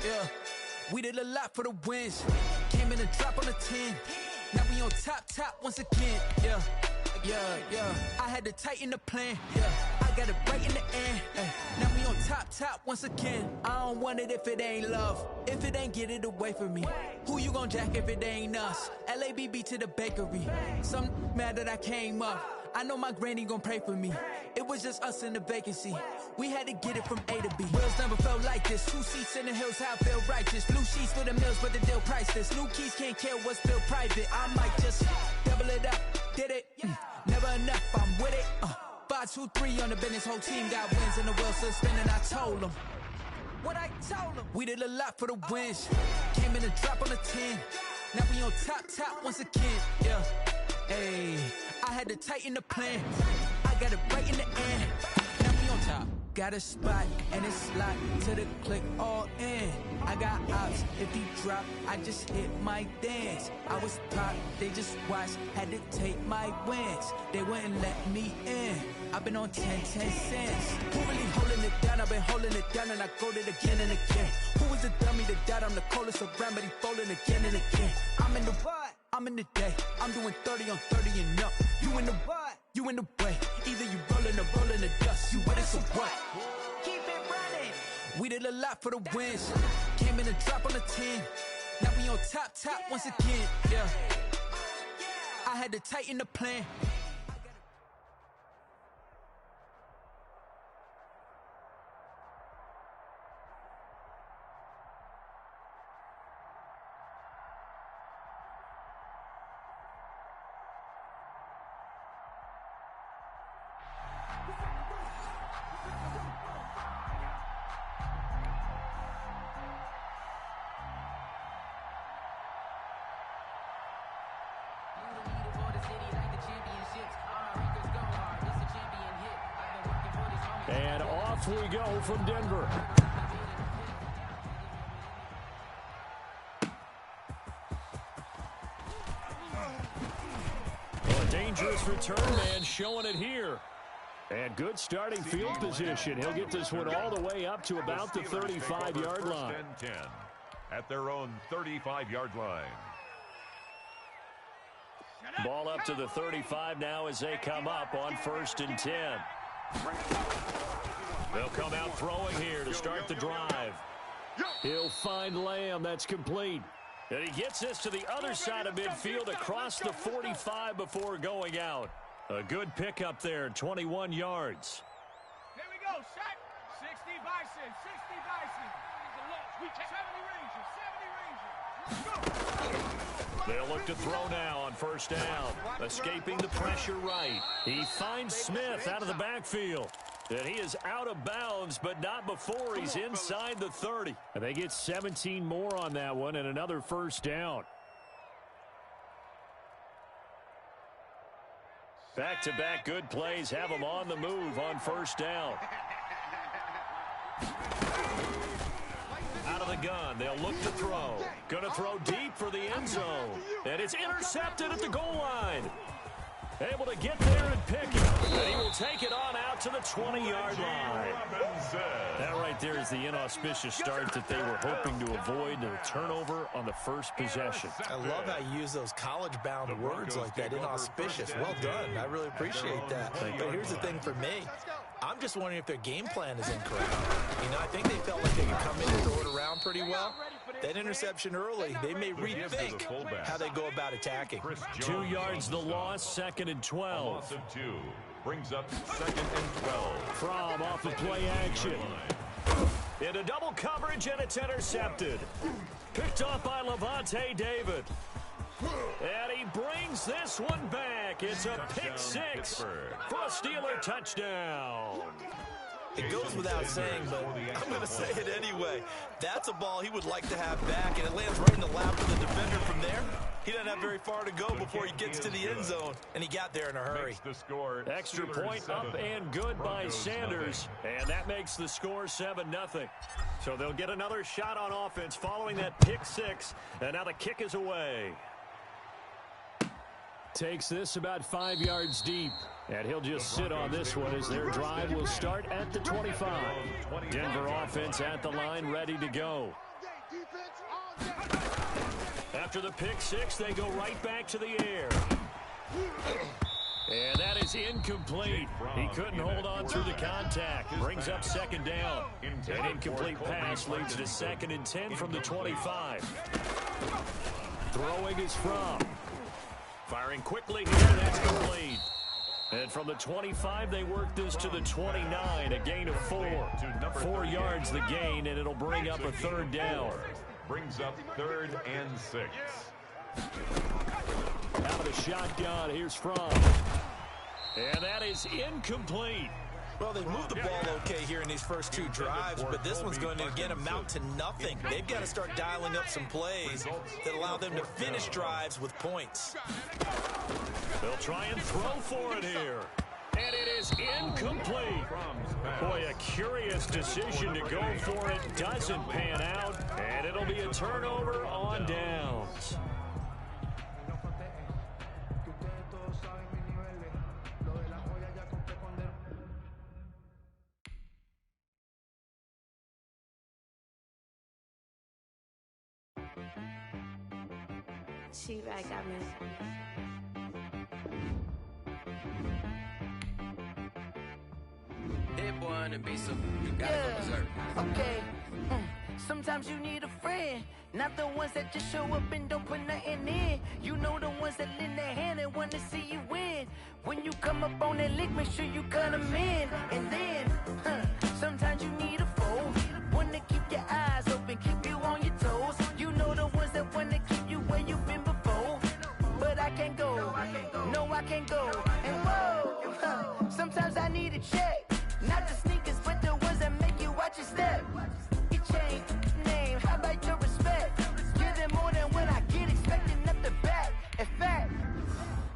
yeah. We did a lot for the wins. Came in and dropped on the 10. Now we on top once again, yeah. I had to tighten the plan, yeah. I got it right in the end, now we on top once again. I don't want it if it ain't love. If it ain't, get it away from me. Who you gon' jack if it ain't us? LABB to the bakery. Some mad that I came up. I know my granny gon' pray for me. It was just us in the vacancy. We had to get it from A to B. Wheels never felt like this. 2 seats in the hills, how I feel righteous. Blue sheets for the mills, but the deal priceless. New keys can't care what's still private. I might just double it up. Did it? Never enough, I'm with it. 5, 2, 3 on the business. Whole team got wins and the wheels still spinning. I told them what I told them. We did a lot for the wins. Came in and dropped on the 10. Now we on top once again, yeah. Hey, I had to tighten the plan. I got it right in the end. Now we on top. Got a spot and it's locked to the click all in. I got ops, if he drop, I just hit my dance. I was pop, they just watched, had to take my wins. They wouldn't let me in. I've been on 10 cents. Who really holding it down? I've been holding it down and I go it again and again. Who was the dummy that died? I'm the coldest around, but he folding again and again. I'm in the what? I'm in the day. I'm doing 30 on 30 and up. You in the what? You in the way. Either you rolling or rolling the dust. You with it, so what? Keep it running. We did a lot for the wins. Came in and dropped on the 10. Now we on top once again, yeah. I had to tighten the plan. And off we go from Denver. Well, a dangerous return man showing it here. And good starting field position. He'll get this one all the way up to about the 35-yard line. 10 at their own 35-yard line. Ball up to the 35 now as they come up on 1st and 10. They'll come out throwing here to start the drive. He'll find Lamb. That's complete. And he gets this to the other side of midfield across the 45 before going out. A good pickup there, 21 yards. Here we go, shot. 60 Bison, 60 Bison. 70 Rangers, 70 Rangers. Let's go. They'll look to throw now on 1st down. Escaping the pressure right. He finds Smith out of the backfield. And he is out of bounds, but not before he's inside the 30. And they get 17 more on that one and another 1st down. Back-to-back good plays have him on the move on 1st down. Out of the gun, they'll look to throw. Going to throw deep for the end zone. And it's intercepted at the goal line. Able to get there and pick it. And he will take it on out to the 20-yard line. That right there is the inauspicious start that they were hoping to avoid, a turnover on the first possession. I love how you use those college-bound words like that, inauspicious. Well done. I really appreciate that. But here's the thing for me. I'm just wondering if their game plan is incorrect. You know, I think they felt like they could come in and throw it around pretty well. That interception early, they may rethink how they go about attacking. 2 yards the loss, 2nd and 12. Loss of 2 brings up 2nd and 12. From off the play action. Into double coverage, and it's intercepted. Picked off by Levante David. And he brings this one back. It's a pick 6 for a Steeler touchdown. It goes without saying, but I'm going to say it anyway. That's a ball he would like to have back, and it lands right in the lap of the defender from there. He doesn't have very far to go before he gets to the end zone, and he got there in a hurry. Extra point up and good by Sanders, and that makes the score 7-0. So they'll get another shot on offense following that pick 6, and now the kick is away. Takes this about 5 yards deep. And he'll just sit on this one as their drive will start at the 25. Denver offense at the line, ready to go. After the pick six, they go right back to the air. And that is incomplete. He couldn't hold on through the contact. Brings up second down. An incomplete pass leads to 2nd and 10 from the 25. Throwing is from. Firing quickly here. That's complete. And from the 25, they work this to the 29. A gain of 4. 4 yards the gain, and it'll bring up a 3rd down. Brings up 3rd and 6. Out of the shotgun, here's from. And that is incomplete. Well, they moved the ball okay here in these first 2 drives, but this one's going to, again, amount to nothing. They've got to start dialing up some plays that allow them to finish drives with points. They'll try and throw for it here. And it is incomplete. Boy, a curious decision to go for it. Doesn't pan out, and it'll be a turnover on downs. She back at me. Hit one and be so you gotta go berserk. Okay. Sometimes you need a friend, not the ones that just show up and don't put nothing in. You know the ones that lend their hand and want to see you win. When you come up on that lick, make sure you cut them in. And then, sometimes you need a foe, one to keep your eyes open, keep you on your toes. You know the ones that want to keep you where you've been before. But I can't go, no I can't go. And whoa, sometimes I need a check. Not the sneakers, but the ones that make you watch your step. You change name, how about your respect? Give them more than when I get expecting up the back. In fact,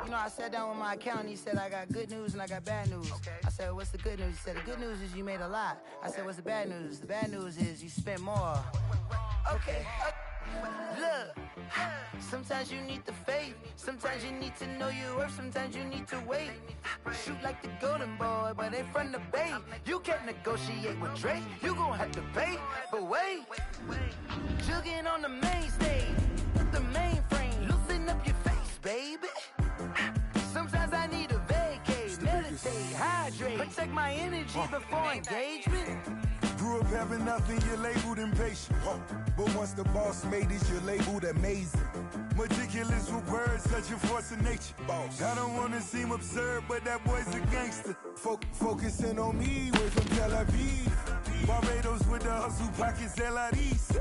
you know, I sat down with my accountant. He said, I got good news and I got bad news. I said, what's the good news? He said, the good news is you made a lot. I said, what's the bad news? The bad news is you spent more. Okay. Look, sometimes you need the faith. Sometimes you need to know your worth. Sometimes you need to wait. Shoot like the golden boy, but ain't from the bay. You can't negotiate with Drake. You gon' have to pay. But wait, jugging on the main stage, the mainframe. Loosen up your face, baby. Sometimes I need a vacate, meditate, hydrate, protect my energy before engagement. Grew up having nothing, you're labeled impatient. But once the boss made it, you're labeled amazing. Meticulous with words, such a force of nature. Boss. I don't wanna seem absurd, but that boy's a gangster. Focusing on me, way from Tel Aviv. Barbados with the hustle pockets, LIDs.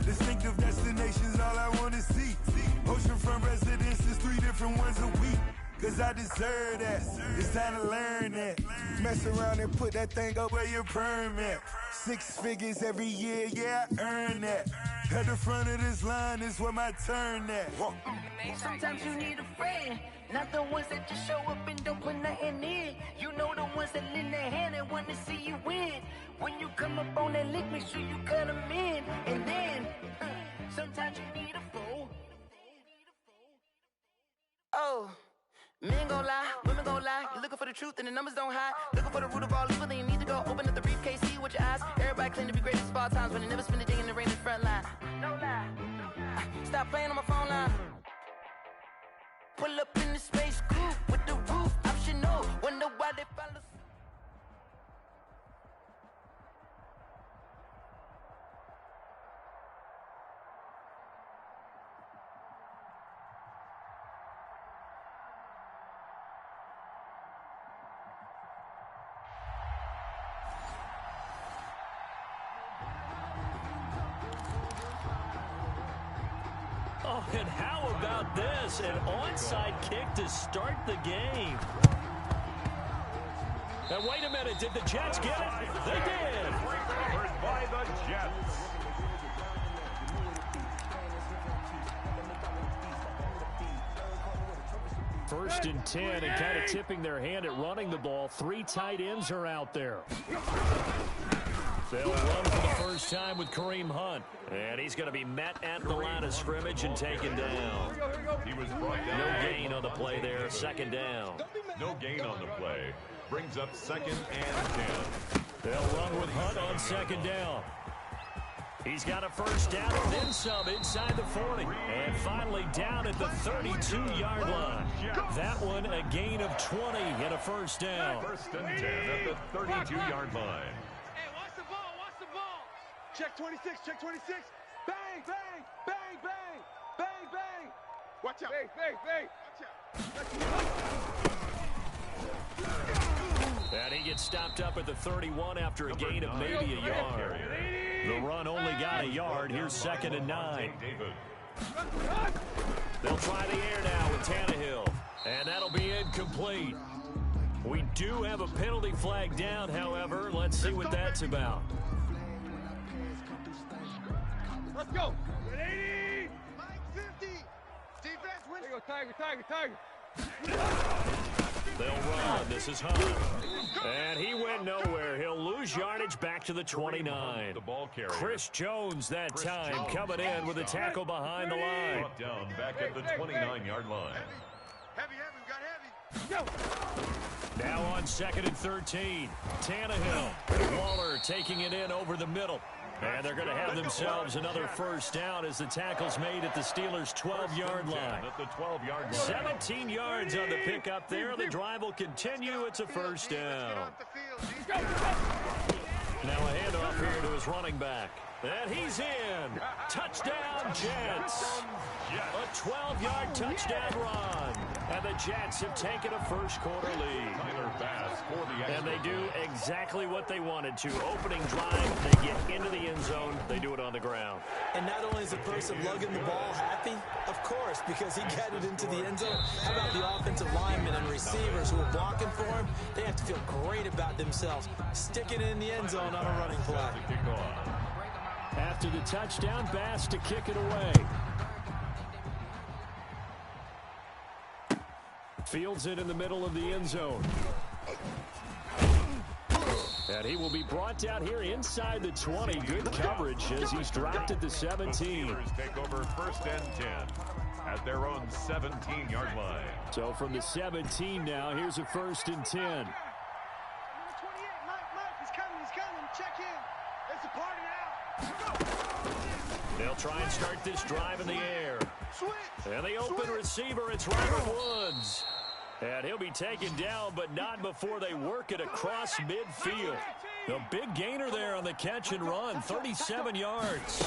Distinctive destinations, all I wanna see. Oceanfront residences, 3 different ones a week. Cause I deserve that. It's time to learn that. Mess around and put that thing up where your permit. 6 figures every year, yeah, I earn that. At the front of this line is where my turn at. Sometimes you need a friend, not the ones that just show up and don't put nothing in. You know the ones that lend their hand and want to see you win. When you come up on that lick, make sure you cut them in. And then, sometimes you need a foe. Oh. Men gon' lie, women gon' lie. You're looking for the truth and the numbers don't hide. Looking for the root of all evil, then you need to go open up the briefcase, see with your eyes. Everybody claim to be greatest of all times, but they never spend a day in the rain in the front line. No lie. Stop playing on my phone line. Pull up in the space coupe with the roof optional. Wonder why they follow. Oh, and how about this? An onside kick to start the game. And wait a minute, did the Jets get it? They did. Recovered by the Jets. First and 10, and kind of tipping their hand at running the ball. 3 tight ends are out there. They'll run for the first time with Kareem Hunt. And he's going to be met at the line of scrimmage and taken down. He was brought down. No gain on the play there. 2nd down. No gain on the play. Brings up 2nd and 10. They'll run with Hunt on 2nd down. He's got a first down and then some inside the 40. And finally down at the 32-yard line. That one a gain of 20 and a first down. First and 10 at the 32-yard line. Hey, watch the ball, watch the ball. Check 26, check 26. Bang, bang, bang, bang, bang, bang. Watch out. Bang, bang, bang. Watch out. And he gets stopped up at the 31 after a gain of maybe a yard. The run only got a yard. Here's 2nd and 9. They'll try the air now with Tannehill. And that'll be incomplete. We do have a penalty flag down, however. Let's see what that's about. Let's go. 80. Mike 50. Defense win. There you go, Tiger, Tiger, Tiger. They'll run. This is Hunt. And he went nowhere. He'll lose yardage back to the 29. Chris Jones that time coming in with a tackle behind the line. Brought down back at the 29-yard line. Heavy, we got heavy. Go. Now on 2nd and 13. Tannehill. Waller taking it in over the middle. And they're going to have themselves another first down as the tackle's made at the Steelers' 12-yard line. At the 12-yard line. 17 yards on the pickup there. The drive will continue. It's a first down. Now a handoff here to his running back. And he's in. Touchdown, Jets. A 12-yard touchdown run. And the Jets have taken a first-quarter lead. And they do exactly what they wanted to. Opening drive, they get into the end zone. They do it on the ground. And not only is the person lugging the ball happy, of course, because he got it into the end zone. How about the offensive linemen and receivers who are blocking for him? They have to feel great about themselves, sticking it in the end zone on a running play. After the touchdown, Bass to kick it away. Fields it in the middle of the end zone. And he will be brought down here inside the 20. Good coverage as he's dropped at the 17. The Steelers take over 1st and 10 at their own 17-yard line. So from the 17 now, here's a 1st and 10. Number 28, Mike, he's coming. Check in. It's a party now. They'll try and start this drive in the air. And the open receiver, it's Robert Woods. And he'll be taken down, but not before they work it across midfield. The big gainer there on the catch and run, 37 yards.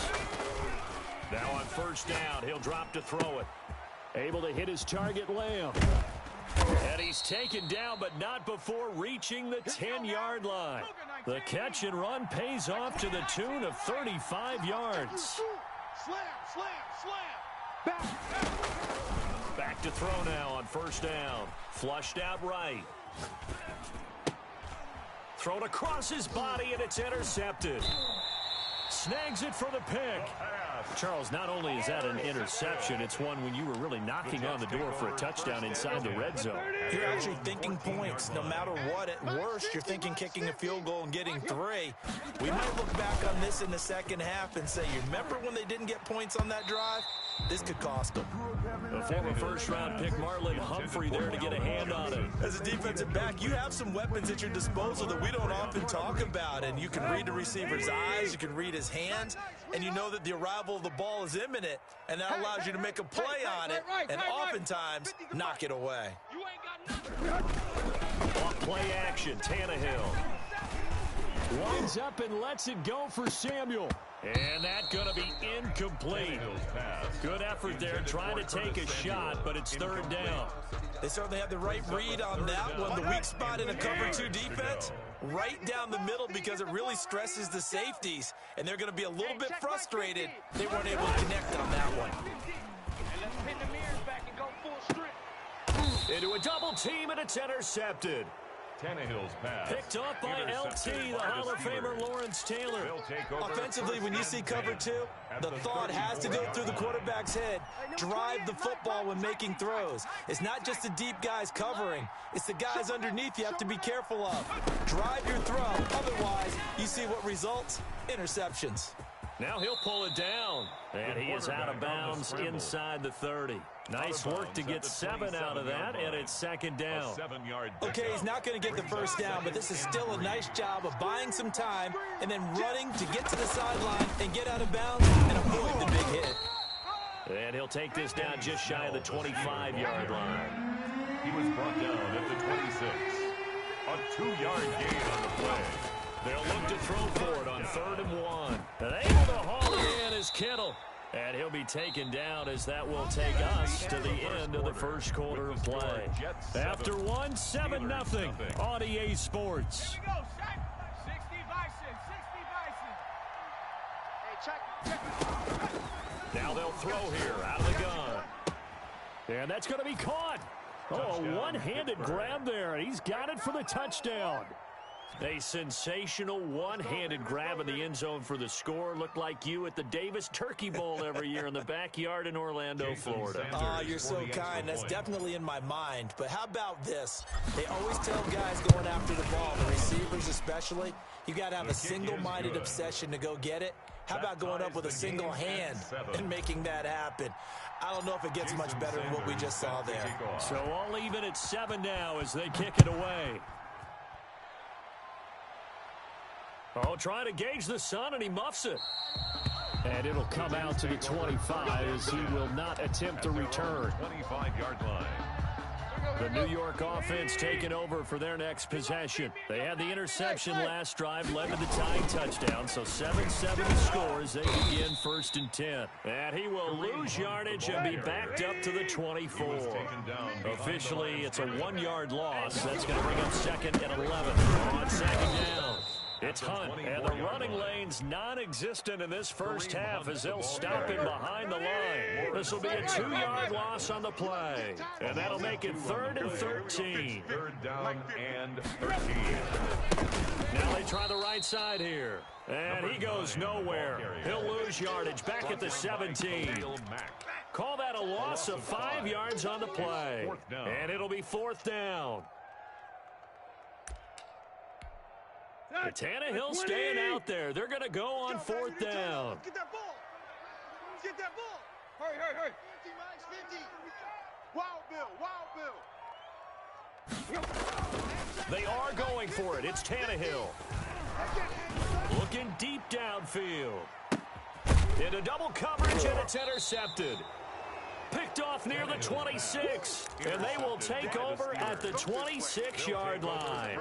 Now on 1st down, he'll drop to throw it. Able to hit his target, Lamb. And he's taken down, but not before reaching the 10-yard line. The catch and run pays off to the tune of 35 yards. Slam. Back to throw now on 1st down. Flushed out right. Thrown across his body, and it's intercepted. Snags it for the pick. Charles, not only is that an interception, it's one when you were really knocking on the door for a touchdown inside the red zone. You're actually thinking points. No matter what, at worst, you're thinking kicking a field goal and getting 3. We might look back on this in the second half and say, you remember when they didn't get points on that drive? This could cost them. The former first-round pick Marlon Humphrey there to get a hand on it. As a defensive back, you have some weapons at your disposal that we don't often talk about, and you can read the receiver's eyes, you can read his hands, and you know that the arrival of the ball is imminent, and that allows you to make a play on it, and oftentimes knock it away. Off play action, Tannehill. Winds up and lets it go for Samuel. And that's going to be incomplete. Good effort there trying to take a shot, but it's 3rd down. They certainly have the right read on that one. The weak spot in a cover 2 defense, right down the middle because it really stresses the safeties. And they're going to be a little bit frustrated they weren't able to connect on that one. Into a double team, and it's intercepted. Tannehill's pass. Picked off by LT, the Hall of Famer Lawrence Taylor. Offensively, when you see cover 2, the thought has to go through the quarterback's head. Drive the football when making throws. It's not just the deep guys covering. It's the guys underneath you have to be careful of. Drive your throw. Otherwise, you see what results? Interceptions. Now he'll pull it down. And he is out of bounds inside the 30. Nice work to get 7 out of that, and it's second down. Okay, he's not going to get the first down, but this is still a nice job of buying some time and then running to get to the sideline and get out of bounds and avoid the big hit. And he'll take this down just shy of the 25-yard line. He was brought down at the 26. A 2-yard gain on the play. They'll look to throw for it on 3rd and 1. And able to haul it in is Kittle. And he'll be taken down as that will take us to the end of the first quarter of play. After 1, 7-0 on EA Sports. Here we go, 60 Bison, 60 Bison. Hey, check. Now they'll throw here out of the gun. And that's going to be caught. Oh, a one-handed grab there, and he's got it for the touchdown. A sensational one-handed grab in the end zone for the score. Looked like you at the Davis Turkey Bowl every year in the backyard in Orlando, Florida. Oh, you're so kind. That's definitely in my mind. But how about this? They always tell guys going after the ball, the receivers especially, you got to have a single-minded obsession to go get it. How about going up with a single hand and making that happen? I don't know if it gets much better than what we just saw there. So all even at 7 now as they kick it away. Oh, trying to gauge the sun, and he muffs it. And it'll come out to the 25 as he will not attempt a return. 25-yard line. The New York offense taking over for their next possession. They had the interception last drive, led to the tying touchdown, so 7-7 the score as they begin 1st and 10. And he will lose yardage and be backed up to the 24. Officially, it's a 1-yard loss. That's going to bring up 2nd and 11 on 2nd down. It's Hunt, and the running lane's non-existent in this first half as they'll stop him behind the line. This will be a 2-yard loss on the play, and that'll make it 3rd and 13. 3rd down and 13. Now they try the right side here, and he goes nowhere. He'll lose yardage back at the 17. Call that a loss of 5 yards on the play, and it'll be 4th down. Tannehill staying out there. They're going to go on 4th down. Get that ball. Get that ball. Hurry, hurry, hurry. 50, 50. Wild Bill. They are going for it. It's Tannehill. Looking deep downfield. Into double coverage, and it's intercepted. Picked off near the 26, and they will take over at the 26-yard line.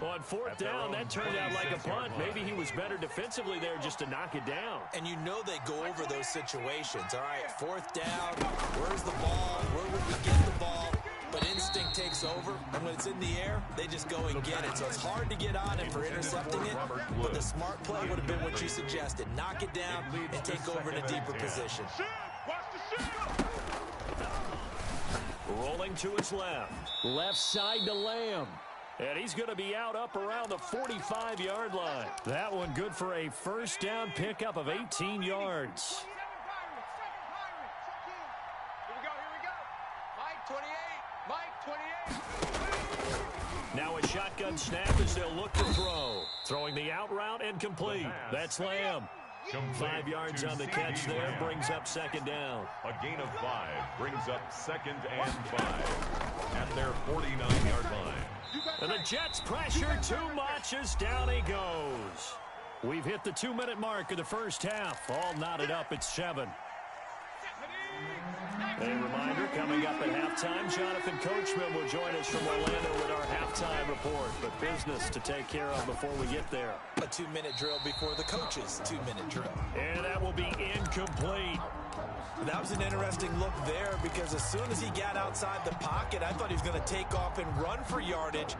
On 4th down, that turned out like a punt. Maybe he was better defensively there just to knock it down. And you know they go over those situations. All right, 4th down, where's the ball? Where would we get the ball? But instinct takes over, and when it's in the air, they just go and get it. So it's hard to get on him for intercepting it, but the smart play would have been what you suggested. Knock it down and take over in a deeper position. Rolling to his left side to Lamb. And he's going to be out up around the 45-yard line. That one good for a 1st down pickup of 18 yards. Here we go. Mike 28. Now a shotgun snap as they'll look to throw. Throwing the out route and complete. That's Lamb. 5 yards on the catch there, brings up 2nd down. A gain of 5 brings up 2nd and 5 at their 49-yard line. And the Jets pressure too much as down he goes. We've hit the 2-minute mark of the first half. All knotted up at 7. A reminder, coming up at halftime, Jonathan Coachman will join us from Orlando with our halftime report. But business to take care of before we get there. A 2-minute drill before the coach's 2-minute drill. And that will be incomplete. That was an interesting look there because as soon as he got outside the pocket, I thought he was going to take off and run for yardage.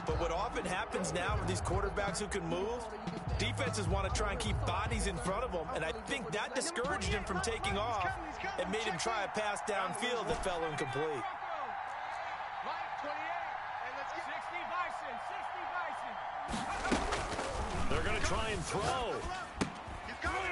But what often happens now with these quarterbacks who can move, defenses want to try and keep bodies in front of them, and I think that discouraged him from taking off and made him try a pass downfield that fell incomplete. Mike 28, and let's get 60 Bison. They're going to try and throw.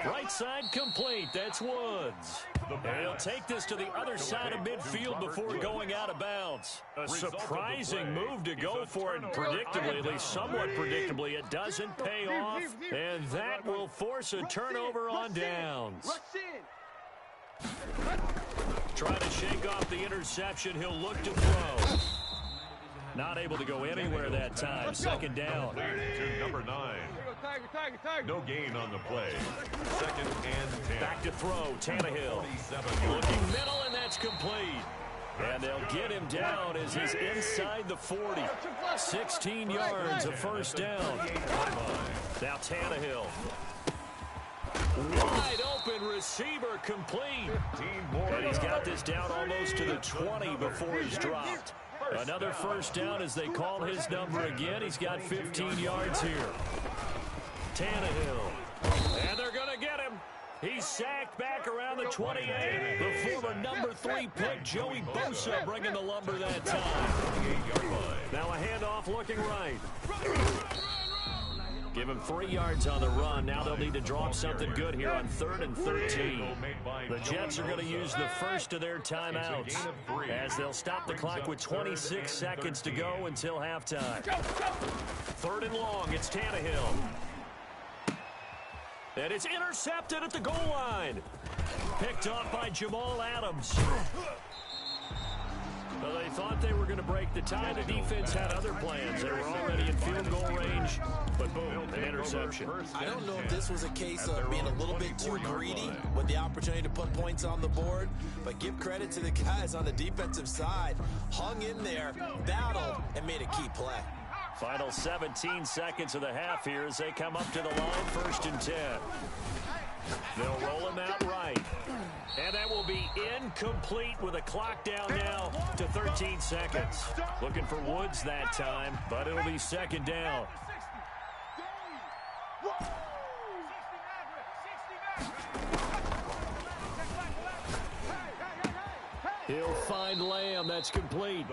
Right side complete. That's Woods. And he'll take this to the other side of midfield before going out of bounds. A surprising move to go for it. Predictably, at least somewhat predictably, it doesn't pay off. And that will force a turnover on downs. Trying to shake off the interception. He'll look to throw. Not able to go anywhere that time. Second down. To number 9. No gain on the play. Second and 10. Back to throw. Tannehill. Looking middle, and that's complete. And they'll get him down as he's inside the 40. 16 yards, a first down. Now Tannehill. Wide open receiver complete. And he's got this down almost to the 20 before he's dropped. Another first down as they call his number again. He's got 15 yards here. Tannehill. And they're going to get him. He's sacked back around the 28. The former number 3 pick, Joey Bosa, bringing the lumber that time. Now a handoff looking right. Give him 3 yards on the run. Now they'll need to drop something good here on 3rd and 13. The Jets are going to use the first of their timeouts as they'll stop the clock with 26 seconds to go until halftime. 3rd and long. It's Tannehill. And it's intercepted at the goal line. Picked off by Jamal Adams. Well, they thought they were going to break the tie. The defense had other plans. They were already in field goal range, but boom, an interception. I don't know if this was a case of being a little bit too greedy with the opportunity to put points on the board, but give credit to the guys on the defensive side. Hung in there, battled, and made a key play. Final 17 seconds of the half here as they come up to the line, 1st and 10. They'll roll him out right. And that will be incomplete with a clock down now to 13 seconds. Looking for Woods that time, but it'll be 2nd down. He'll find Lamb. That's complete.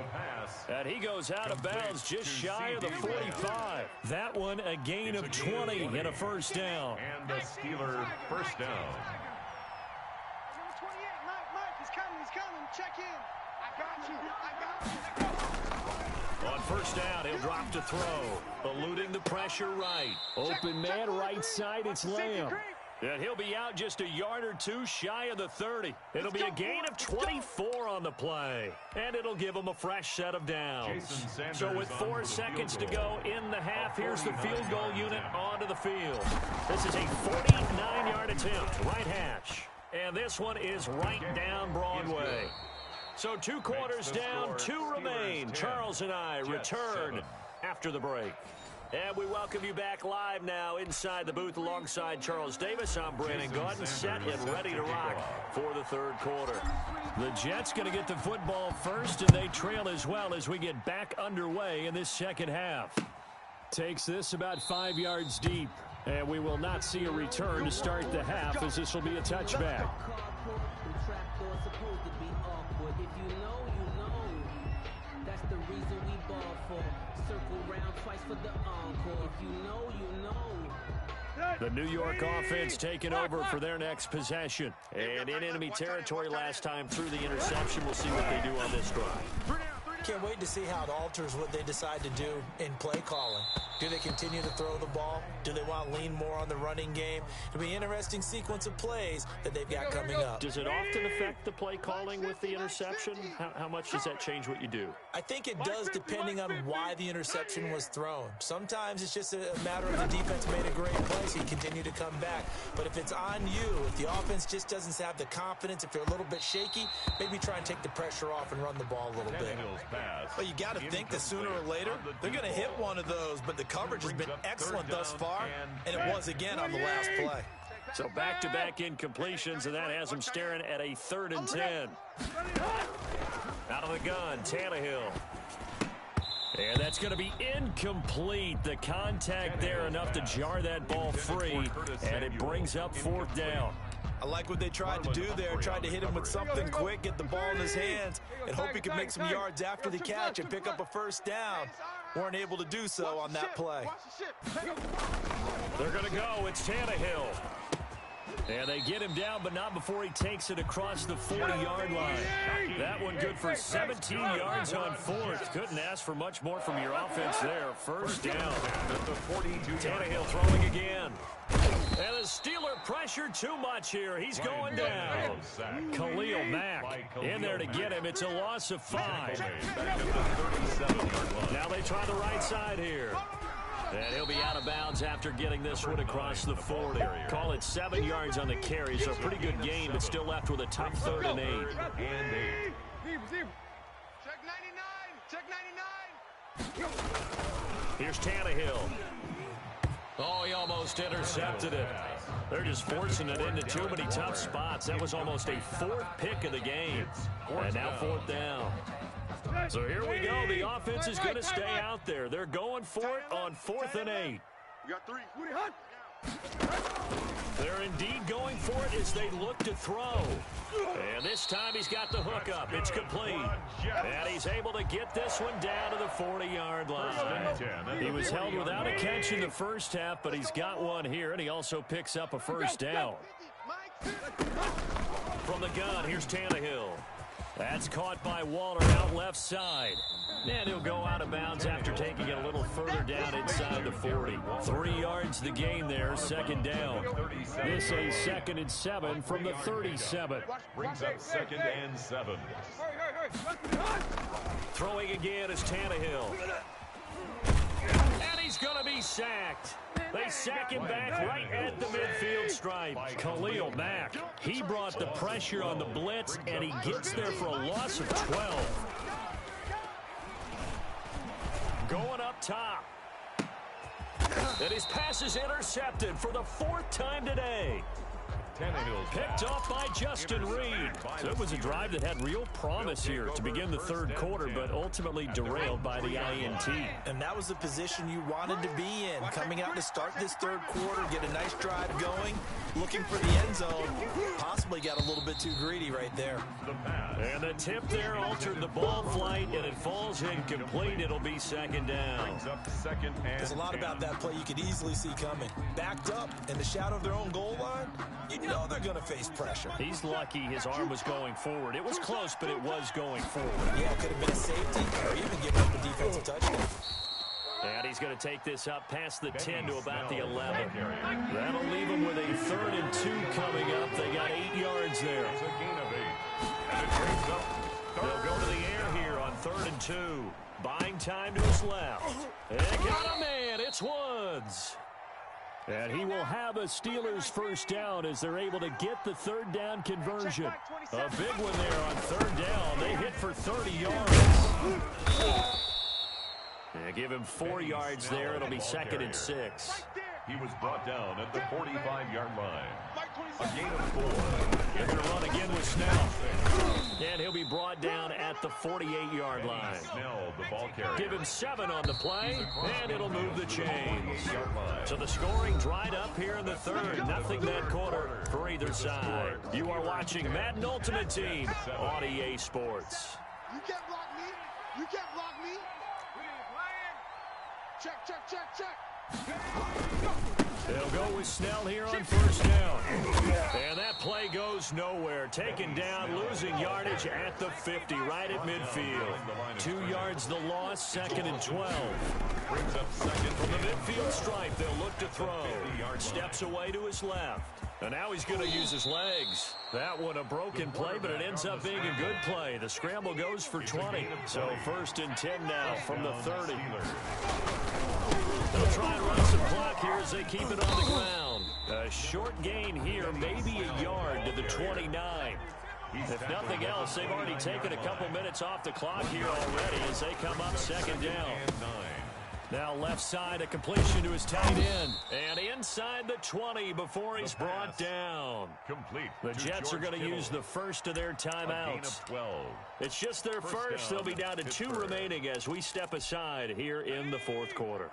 And he goes out of bounds just shy of the 45. That one a gain of 20 and a first down. And the Steeler first down. Number 28, Mike, he's coming. Check in. I got you. On first down, he'll drop to throw. Eluding the pressure right. Open man right side, it's Lamb. And he'll be out just a yard or two shy of the 30. It'll be a gain of 24 on the play. And it'll give them a fresh set of downs. So with 4 seconds to go in the half, here's the field goal unit onto the field. This is a 49-yard attempt, right hash. And this one is right down Broadway. So 2 quarters down, 2 remain. Charles and I return after the break. And we welcome you back live now inside the booth alongside Charles Davis. I'm Brandon Gaudin, set and ready to rock for the 3rd quarter. The Jets going to get the football first, and they trail as well as we get back underway in this second half. Takes this about 5 yards deep, and we will not see a return to start the half as this will be a touchback. The New York offense taking over for their next possession. And in enemy territory last time through the interception. We'll see what they do on this drive. Can't wait to see how it alters what they decide to do in play calling. Do they continue to throw the ball? Do they want to lean more on the running game? It'll be an interesting sequence of plays that they've got coming up. Does it often affect the play calling with the interception? How much does that change what you do? I think it does depending on why the interception was thrown. Sometimes it's just a matter of the defense made a great play, so you continue to come back. But if it's on you, if the offense just doesn't have the confidence, if they're a little bit shaky, maybe try and take the pressure off and run the ball a little bit. Well, you got to think that sooner or later, they're going to hit one of those, but the coverage has been excellent thus far, and it was again on the last play. So back-to-back incompletions, and that has them staring at a 3rd and 10. Out of the gun, Tannehill. And that's going to be incomplete. The contact there enough to jar that ball free, and it brings up 4th down. I like what they tried to do there, tried to hit him with something quick, get the ball in his hands, and hope he could make some yards after the catch and pick up a first down. Weren't able to do so on that play. They're going to go. It's Tannehill. And they get him down, but not before he takes it across the 40-yard line. That one good for 17 yards on fourth. Couldn't ask for much more from your offense there. First down. Tannehill throwing again. And the Steeler pressure too much here. He's going down. Khalil Mack in there to get him. It's a loss of 5. Now they try the right side here. And he'll be out of bounds after getting this one across the 40. Call it 7 yards on the carry, so a pretty good gain, but still left with a tough 3rd and 8. Check 99. Check 99. Here's Tannehill. Oh, he almost intercepted it. They're just forcing it into too many tough spots. That was almost a 4th pick of the game. And now 4th down. So here we go. The offense is going to stay out there. They're going for it on 4th and 8. You got 3. They're indeed going for it as they look to throw. And this time he's got the hook up. It's complete. And he's able to get this one down to the 40-yard line. He was held without a catch in the first half, but he's got one here, and he also picks up a first down. From the gun, here's Tannehill. That's caught by Waller out left side. And he'll go out of bounds after taking it a little further down inside the 40. 3 yards the gain there, 2nd down. This a 2nd and 7 from the 37. Brings up 2nd and 7. Throwing again is Tannehill. And he's going to be sacked. They sack him back right at the midfield stripe. Khalil Mack, he brought the pressure on the blitz, and he gets there for a loss of 12. Going up top. And his pass is intercepted for the 4th time today. Picked off by Justin Reed. So it was a drive that had real promise here to begin the 3rd quarter, but ultimately derailed by the INT. And that was the position you wanted to be in. Coming out to start this 3rd quarter, get a nice drive going, looking for the end zone. Possibly got a little bit too greedy right there. And the tip there altered the ball flight, and it falls incomplete. It'll be 2nd down. There's a lot about that play you could easily see coming. Backed up in the shadow of their own goal line, you know they're going to face pressure. He's lucky his arm was going forward. It was close, but it was going forward. Yeah, it could have been a safety or even giving up a defensive touchdown. And he's going to take this up past the 10 to about the 11. That'll leave him with a 3rd and 2 coming up. They got 8 yards there. They'll go to the air here on 3rd and 2. Buying time to his left. And got a man. It's Woods. And he will have a Steelers first down as they're able to get the 3rd down conversion. A big one there on 3rd down. They hit for 30 yards. Yeah, give him 4 yards there. It'll be 2nd and 6. He was brought down at the 45-yard line. A gain of 4. Get the run again with Snell. And he'll be brought down at the 48-yard line. Snell, the ball carrier. Give him 7 on the play, and it'll move the chains. So the scoring dried up here in the 3rd. Nothing that quarter for either side. You are watching Madden Ultimate Team on EA Sports. You can't block me. You can't block me. Check, check, check, check. They'll go with Snell here on 1st down. And that play goes nowhere. Taken down, losing yardage at the 50, right at midfield. 2 yards the loss, 2nd and 12. Brings up 2nd from the midfield stripe. They'll look to throw. Steps away to his left. And now he's going to use his legs. That one a broken play, but it ends up being a good play. The scramble goes for 20. So 1st and 10 now from the 30. They'll try and run some clock here as they keep it on the ground. A short gain here, maybe a yard to the 29. If nothing else, they've already taken a couple minutes off the clock here already as they come up 2nd down. Now left side, a completion to his tight end. And inside the 20 before he's brought down. The Jets are going to use the first of their timeouts. It's just their first. They'll be down to 2 remaining as we step aside here in the 4th quarter.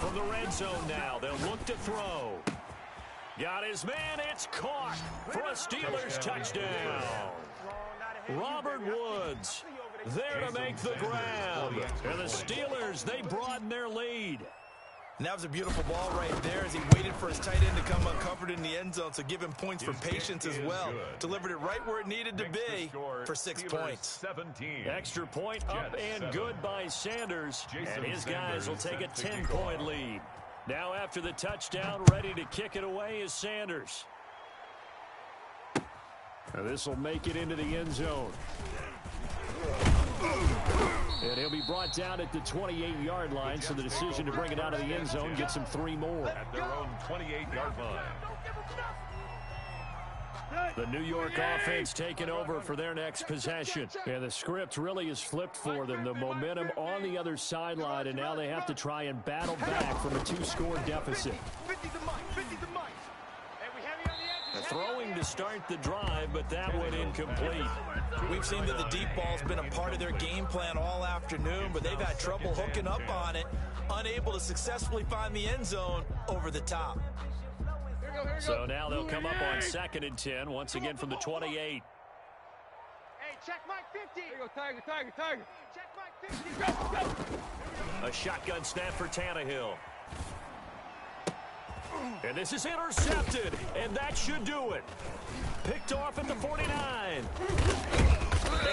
From the red zone now, they'll look to throw. Got his man, it's caught for a Steelers touchdown. Robert Woods there to make the grab. And the Steelers, they broaden their lead. And that was a beautiful ball right there as he waited for his tight end to come uncovered in the end zone, so give him points for patience as well. Delivered it right where it needed to be for 6 points. 17. Extra point up and good by Sanders. And his guys will take a 10-point lead. Now after the touchdown, ready to kick it away is Sanders. And this will make it into the end zone. And he'll be brought down at the 28-yard line, so the decision to bring it out of the end zone gets him 3 more. At their own 28-yard line. The New York offense taking over for their next possession. And the script really is flipped for them. The momentum on the other sideline, and now they have to try and battle back from a 2-score deficit. Throwing to start the drive, but that went incomplete. We've seen that the deep ball's been a part of their game plan all afternoon, but they've had trouble hooking up on it, unable to successfully find the end zone over the top. So now they'll come up on 2nd and 10, once again from the 28. Hey, check Mike 50. There you go, Tiger. Check Mike 50. Go. A shotgun snap for Tannehill. And this is intercepted, and that should do it. Picked off at the 49.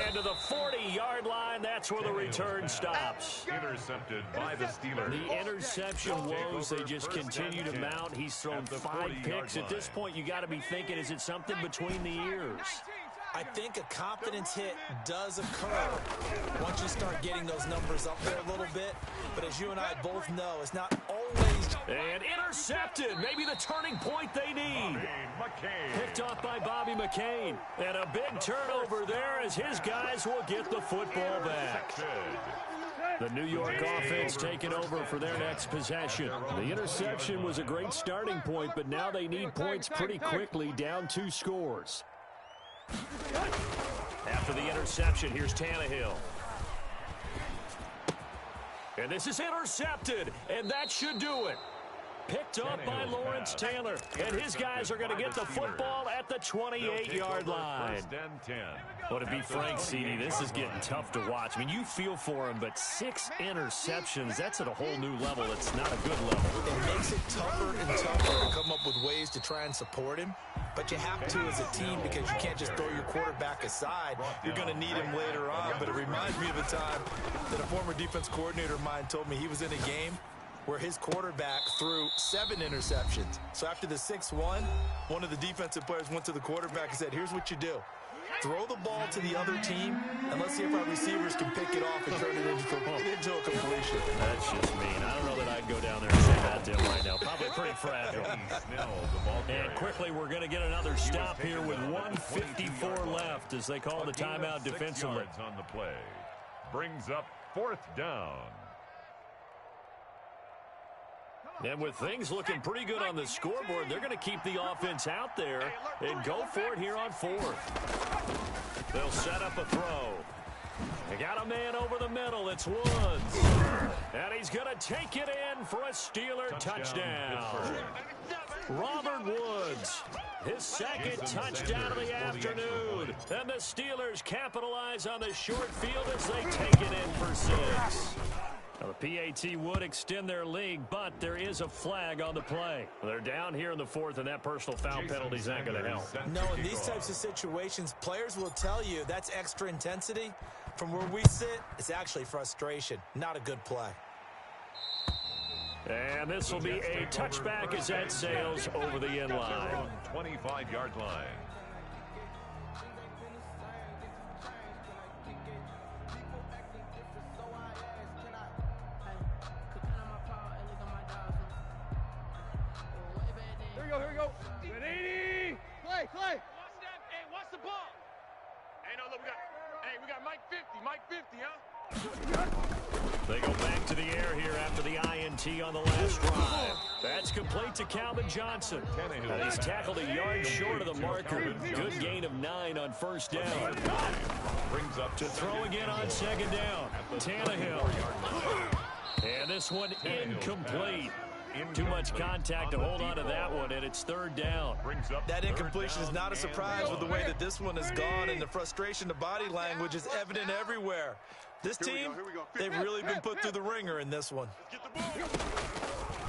And to the 40-yard line, that's where the return stops. Intercepted by the Steelers. The interception woes, they just continue to mount. He's thrown 5 picks. At this point, you got to be thinking, is it something between the ears? I think a confidence hit does occur once you start getting those numbers up there a little bit. But as you and I both know, it's not always. And intercepted. Maybe the turning point they need. Picked off by Bobby McCain. And a big turnover there as his guys will get the football back. The New York offense taking over for their next possession. The interception was a great starting point, but now they need points pretty quickly, down 2 scores. After the interception, here's Tannehill. And this is intercepted, and that should do it. Picked up by Lawrence Taylor, and his guys are going to get the football at the 28-yard line. Well, to be frank, CD, this is getting tough to watch. I mean, you feel for him, but 6 interceptions, that's at a whole new level. It's not a good level. It makes it tougher and tougher to come up with ways to try and support him. But you have to as a team because you can't just throw your quarterback aside. You're going to need him later on. But it reminds me of a time that a former defense coordinator of mine told me he was in a game where his quarterback threw 7 interceptions. So after the 6-1, one of the defensive players went to the quarterback and said, here's what you do. Throw the ball to the other team, and let's see if our receivers can pick it off and turn it into a completion. That's just mean. I don't know that I'd go down there and say that to him right now. Probably pretty fragile. And quickly, we're going to get another stop here with 1:54 left as they call the timeout defensively. On the play. Brings up 4th down. And with things looking pretty good on the scoreboard, they're going to keep the offense out there and go for it here on 4th. They'll set up a throw. They got a man over the middle. It's Woods. And he's going to take it in for a Steeler touchdown. Robert Woods, his 2nd touchdown of the afternoon. And the Steelers capitalize on the short field as they take it in for 6. Now, the PAT would extend their lead, but there is a flag on the play. They're down here in the 4th, and that personal foul penalty is not going to help. No, in these types of situations, players will tell you that's extra intensity. From where we sit, it's actually frustration, not a good play. And this will be a touchback as that sails over the end line. 25-yard line. Here we go. Good 80. Clay. Watch the ball. Hey, no, look, we got Mike 50, huh? They go back to the air here after the INT on the last drive. That's complete to Calvin Johnson. And he's tackled a yard short of the marker. Good gain of 9 on 1st down. Brings up to throw again on 2nd down. Tannehill. And this one incomplete. Too much contact to hold on to that one, and it's third down. That incompletion is not a surprise with the way that this one has gone, and the frustration, the body language is evident everywhere. This team, they've really been put through the ringer in this one.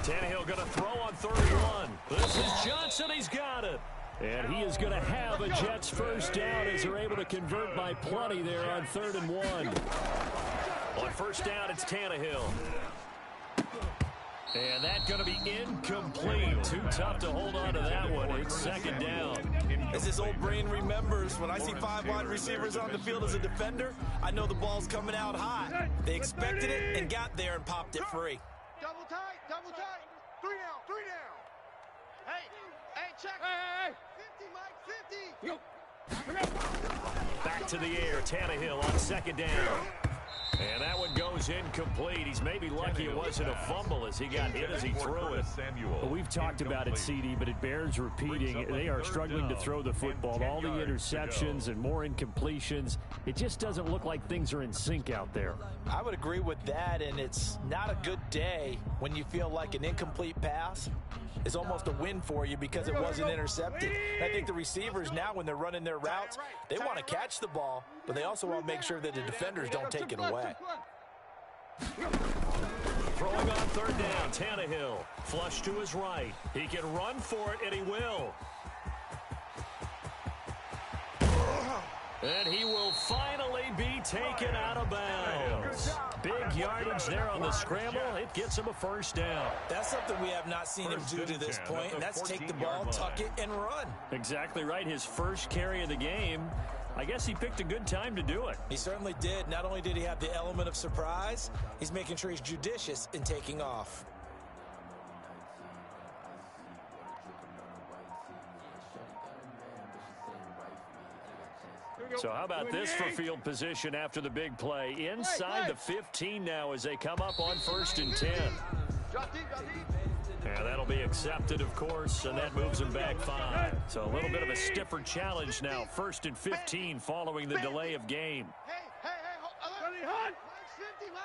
Tannehill going to throw on 31. This is Johnson. He's got it. And he is going to have a Jets first down as they're able to convert by plenty there on 3rd and 1. On first down, it's Tannehill. And that's going to be incomplete. Too tough to hold on to that one. It's second down. As this old brain remembers, when I see 5 wide receivers on the field as a defender, I know the ball's coming out hot. They expected it and got there and popped it free. Double tight, double tight. 3 down, 3 down. Hey, check. Hey. 50, Mike, 50. Back to the air. Tannehill on second down. And that one goes incomplete. He's maybe lucky it wasn't a fumble as he got hit as he threw it. Well, we've talked about it, CD, but it bears repeating. They are struggling to throw the football. All the interceptions and more incompletions. It just doesn't look like things are in sync out there. I would agree with that, and it's not a good day when you feel like an incomplete pass is almost a win for you because it wasn't intercepted. And I think the receivers now, when they're running their routes, they want to catch the ball, but they also want to make sure that the defenders don't take it away. Throwing on 3rd down, Tannehill. Flush to his right. He can run for it, and he will. And he will finally be taken out of bounds. Big yardage there on the scramble. It gets him a first down. That's something we have not seen him do to this point, and that's take the ball, tuck it, and run. Exactly right. His first carry of the game. I guess he picked a good time to do it. He certainly did. Not only did he have the element of surprise, he's making sure he's judicious in taking off. So how about this for field position after the big play? Inside the 15 now as they come up on 1st and 10. And that'll be accepted, of course, and that moves them back 5. So a little bit of a stiffer challenge now. 1st and 15 following the delay of game.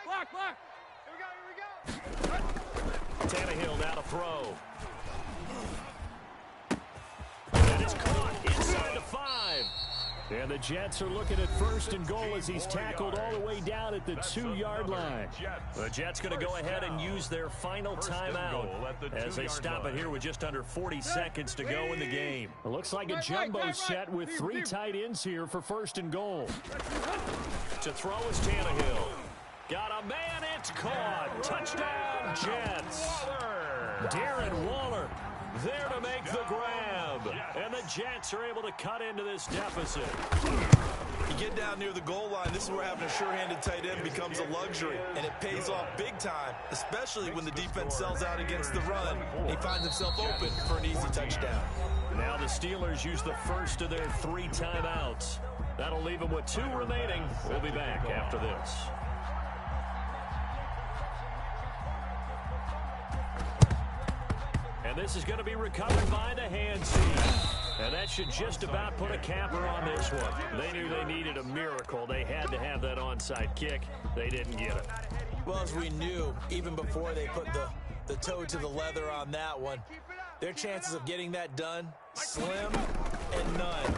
Block. Here we go. Tannehill now to throw. And it's caught inside the 5. And the Jets are looking at 1st and goal as he's tackled all the way down at the 2-yard line. The Jets going to go ahead and use their final timeout as they stop it here with just under 40 seconds to go in the game. It looks like a jumbo set with 3 tight ends here for 1st and goal. To throw is Tannehill. Got a man, it's caught. Touchdown, Jets. Darren Waller there to make the grab. And the Jets are able to cut into this deficit. You get down near the goal line, this is where having a sure-handed tight end becomes a luxury, and it pays off big time, especially when the defense sells out against the run. He finds himself open for an easy touchdown. Now the Steelers use the first of their 3 timeouts. That'll leave them with 2 remaining. We'll be back after this. And this is going to be recovered by the hand seat. And that should just about put a capper on this one. They knew they needed a miracle. They had to have that onside kick. They didn't get it. Well, as we knew, even before they put the toe to the leather on that one, their chances of getting that done, slim and none.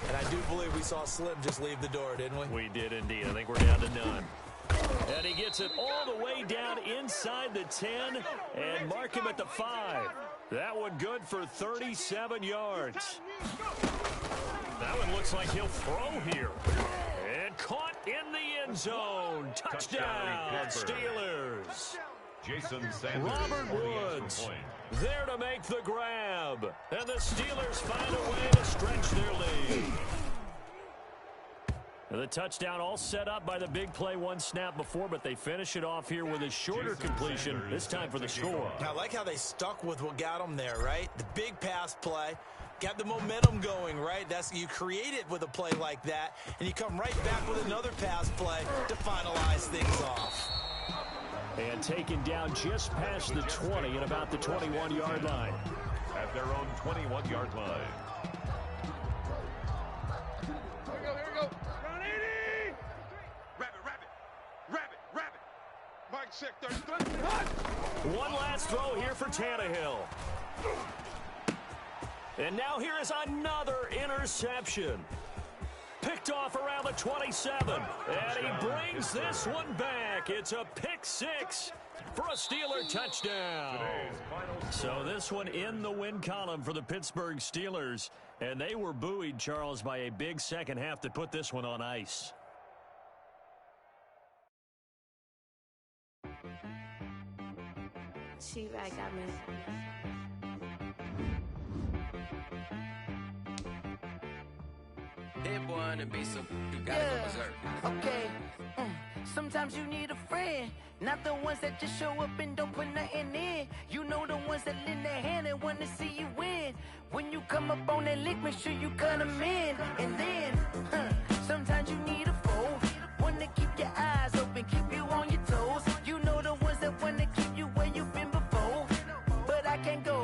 And I do believe we saw Slim just leave the door, didn't we? We did indeed. I think we're down to none. And he gets it all the way down inside the 10 and mark him at the 5. That one good for 37 yards. That one looks like he'll throw here. And caught in the end zone. Touchdown, Steelers. Jason Sanders, Robert Woods there to make the grab. And the Steelers find a way to stretch their lead. And the touchdown all set up by the big play 1 snap before, but they finish it off here with a shorter completion, this time for the score. I like how they stuck with what got them there, right? The big pass play, got the momentum going, right? You create it with a play like that, and you come right back with another pass play to finalize things off. And taken down just past the 20 at about the 21-yard line. At their own 21-yard line. Here we go. Run 80. Rabbit. One last throw here for Tannehill. And now here is another interception. Picked off around the 27. And he brings this one back. It's a pick six for a Steeler touchdown. So this one in the win column for the Pittsburgh Steelers. And they were buoyed, Charles, by a big second half to put this one on ice. She-Rag got me. Hit one and be so you gotta go berserk. Okay. Sometimes you need a friend, not the ones that just show up and don't put nothing in. You know the ones that lend their hand and want to see you win. When you come up on that lick, make sure you cut them in. And then, sometimes you need a foe, one to keep your eyes open, keep you on your toes. You know the ones that want to keep you where you've been before. But I can't go,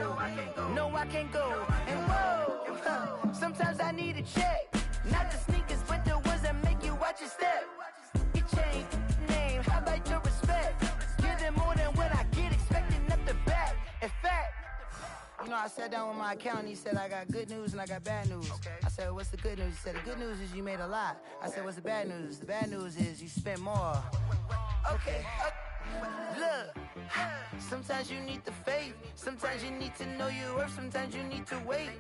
no I can't go. And whoa, sometimes I need a check. Not the sneakers, but the ones that make you watch your step. You change name, how about your respect? Give them more than what I get, expecting up the back. In fact, you know, I sat down with my accountant, he said, I got good news and I got bad news. Okay. I said, what's the good news? He said, the good news is you made a lot. I said, what's the bad news? The bad news is you spent more. Okay. Look, sometimes you need the faith, sometimes you need to know your worth, sometimes you need to wait.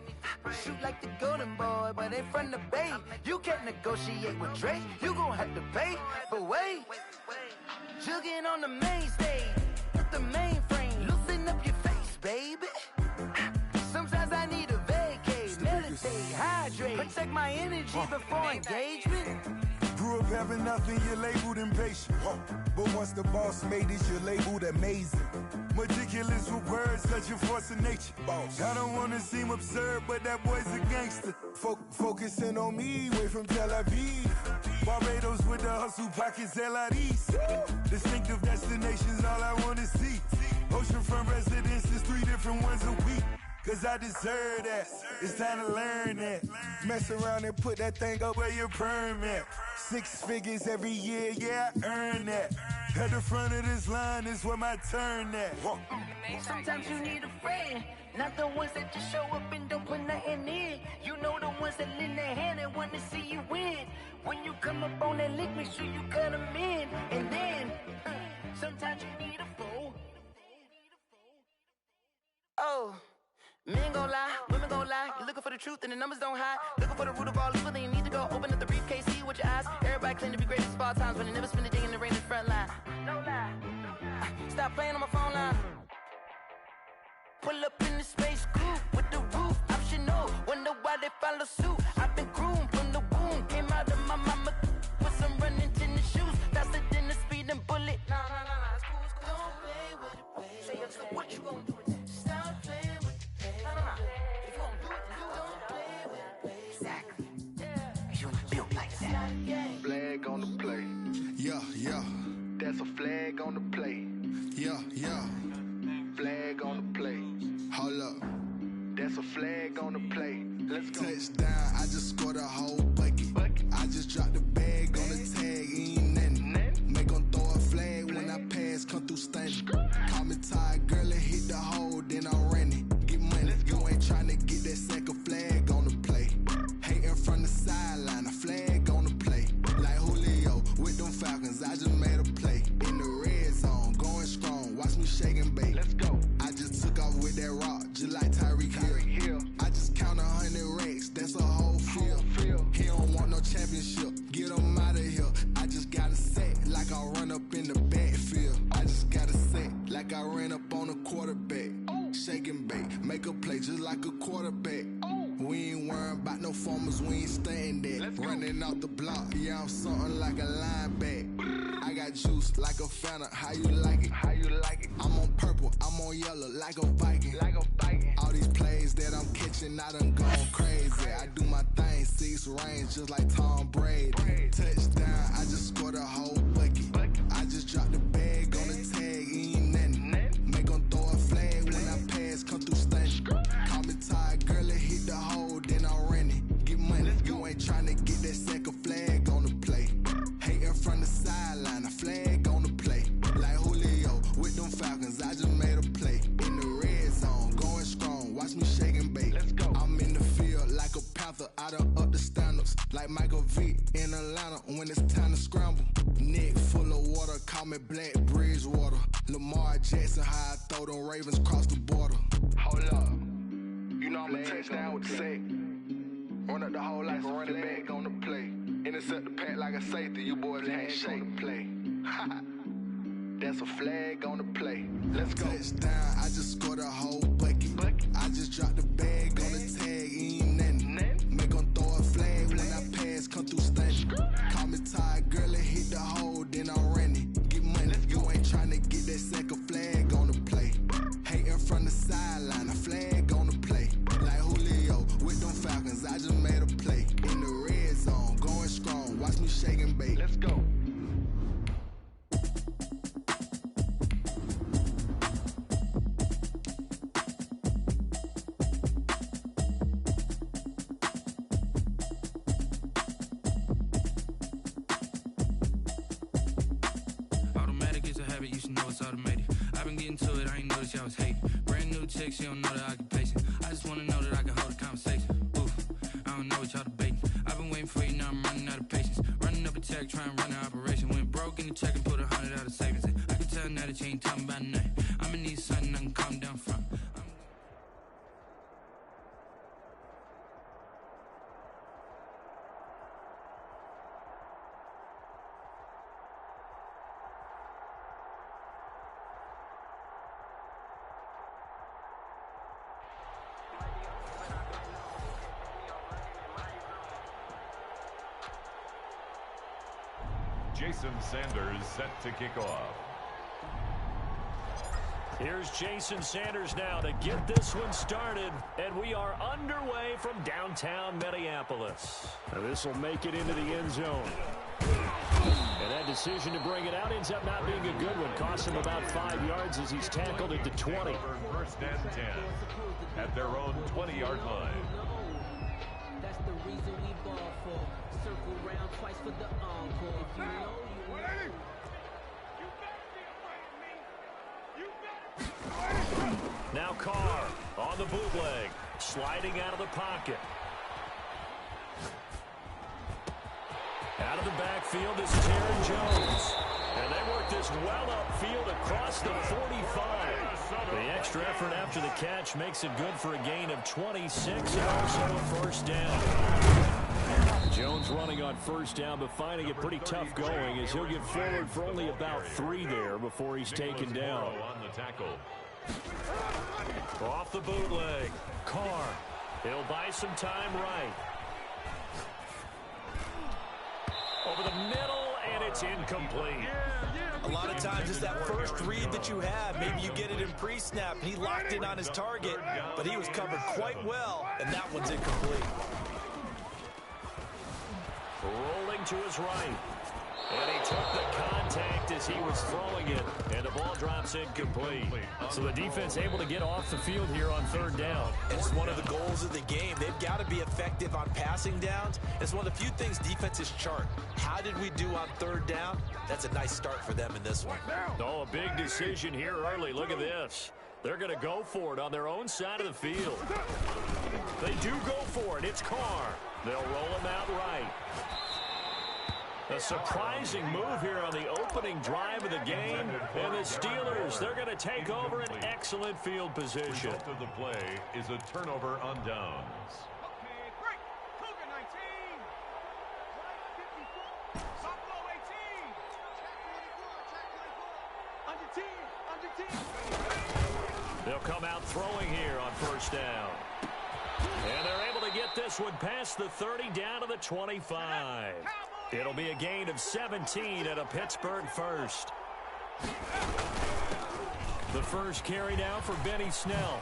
Shoot like the golden boy, but ain't from the bay. You can't negotiate with Drake, you gon' have to pay. But wait, jugging on the main stage, with the mainframe, loosen up your face, baby. Sometimes I need a vacate, meditate, hydrate, protect my energy before engagement. Grew up having nothing, you're labeled impatient. But once the boss made it, you're labeled amazing. Meticulous with words, such a force of nature. I don't want to seem absurd, but that boy's a gangster. Focusing on me, way from Tel Aviv. Barbados with the hustle pockets, LIDs. Distinctive destinations, all I want to see. Oceanfront residences, 3 different ones a week. Cause I deserve that, it's time to learn that. Mess around and put that thing up where your permit. 6 figures every year, yeah, I earn that. At the front of this line is where my turn at. Sometimes you need a friend, not the ones that just show up and don't put nothing in. You know the ones that lend their hand and want to see you win. When you come up on that lick, make sure you cut them in. And then, sometimes you need a foe. Oh. Men gon' lie, women gon' lie. You're looking for the truth and the numbers don't hide. Looking for the root of all evil, then you need to go open up the briefcase, see with your eyes. Everybody claim to be greatest of all times, but they never spend a day in the rain in the front line. No lie. Stop playing on my phone line. Pull up in the space coupe with the roof optional. Wonder why they follow suit. I've been groomed from the womb. Came out of my mama with some running tennis shoes. Faster than the speeding bullet. Nah, it's cool, it's cool. Don't play with it, baby. Say up, so what you gon' do? Stop playing. Flag on the play. Yeah. That's a flag on the play. Yeah. Flag on the play. Hold up. That's a flag on the play. Let's go. Touchdown, I just scored a whole bucket. I just dropped the bag on the tag, ain't nothing. Make them throw a flag when I pass, come through stunning. Call me tired, girl, and hit the hole, then I'm running. Get money, you ain't trying to get that second flag on the play. Hating from the sideline, a flag on the play. Like Julio with them Falcons, I just made a play. In the red zone, going strong, watch me shake and bake. Let's go. I just took off with that rock, just like Tyreek Hill. I just count 100 racks, that's a whole field. He don't want no championship, get him out of here. I just got a set, like I run up in the backfield. I just got a set, like I ran up on a quarterback. Shake and bake, make a play just like a quarterback. We ain't worrying about no formers, we ain't staying there. Running out the block, yeah, I'm something like a linebacker. I got juice like a Fanta, how you like it? I'm on purple, I'm on yellow, like a Viking. All these plays that I'm catching, I done gone crazy. I do my thing, 6 range, just like Tom Brady. Touchdown, I just scored a whole bucket. I just dropped the bag on the tag, ain't nothing. Make them throw a flag when I pass, come through stunning. Call me tired, girl, and hit the hole, then I'm running. Get money, you ain't trying to get that second flag on the play. Hating from the sideline, a flag on the play. Like Julio call me Black Bridgewater. Lamar Jackson, how I throw them Ravens across the border. Hold up. You know I'm a touchdown with the sack. Run up the whole like a running back on the play. Intercept the pack like a safety. You boys can't shake the play. That's a flag on the play. Let's go. Touchdown, I just scored a whole bucket. I just dropped the bag on the tag, ain't nothing. Make them throw a flag when I pass, come through stunning. Call me tired, girl, and hit the hole, then I'm running. Get money, you ain't trying to get that second flag on the play. Hating from the sideline, a flag on the play. Like Julio with them Falcons, I just made a play. In the red zone, going strong, watch me shake and bake. Let's go. She don't know the occupation. I just wanna know that I can hold a conversation. Oof, I don't know what y'all debating. I've been waiting for you, now I'm running out of patience. Running up a check, trying to run an operation. Went broke in the check and put 100 out of savings in. I can tell now that you ain't talking about nothing. I'ma need something I can calm down from. Jason Sanders set to kick off. Here's Jason Sanders now to get this one started, and we are underway from downtown Minneapolis. Now this will make it into the end zone. And that decision to bring it out ends up not being a good one. Costs him about 5 yards as he's tackled at the 20. First and 10 at their own 20-yard line. That's the reason we ball for. Circle round twice for the encore. If you know, you know. Now Carr on the bootleg, sliding out of the pocket. Out of the backfield is Taron Jones. And they work this well upfield across the 45. The extra effort after the catch makes it good for a gain of 26 and also a first down. Jones running on first down, but finding it pretty tough going as he'll get forward for only about 3 there before he's taken down. On the tackle. Off the bootleg, Carr. He'll buy some time right. Over the middle, and it's incomplete. A lot of times it's that first read that you have. Maybe you get it in pre-snap, and he locked in on his target, but he was covered quite well, and that one's incomplete. Rolling to his right. And he took the contact as he was throwing it, and the ball drops incomplete. So the defense able to get off the field here on third down. It's one of the goals of the game. They've got to be effective on passing downs. It's one of the few things defenses chart. How did we do on third down? That's a nice start for them in this one. Oh, a big decision here early. Look at this. They're going to go for it on their own side of the field. They do go for it. It's Carr. They'll roll him out right. A surprising move here on the opening drive of the game. And the Steelers, they're going to take over an excellent field position. The result of the play is a turnover on downs. Okay, break. Cougar 19. Right 54. Buffalo 18. Under 10. They'll come out throwing here on first down. And they're able to get this one past the 30 down to the 25. It'll be a gain of 17 at a Pittsburgh first. The first carry now for Benny Snell.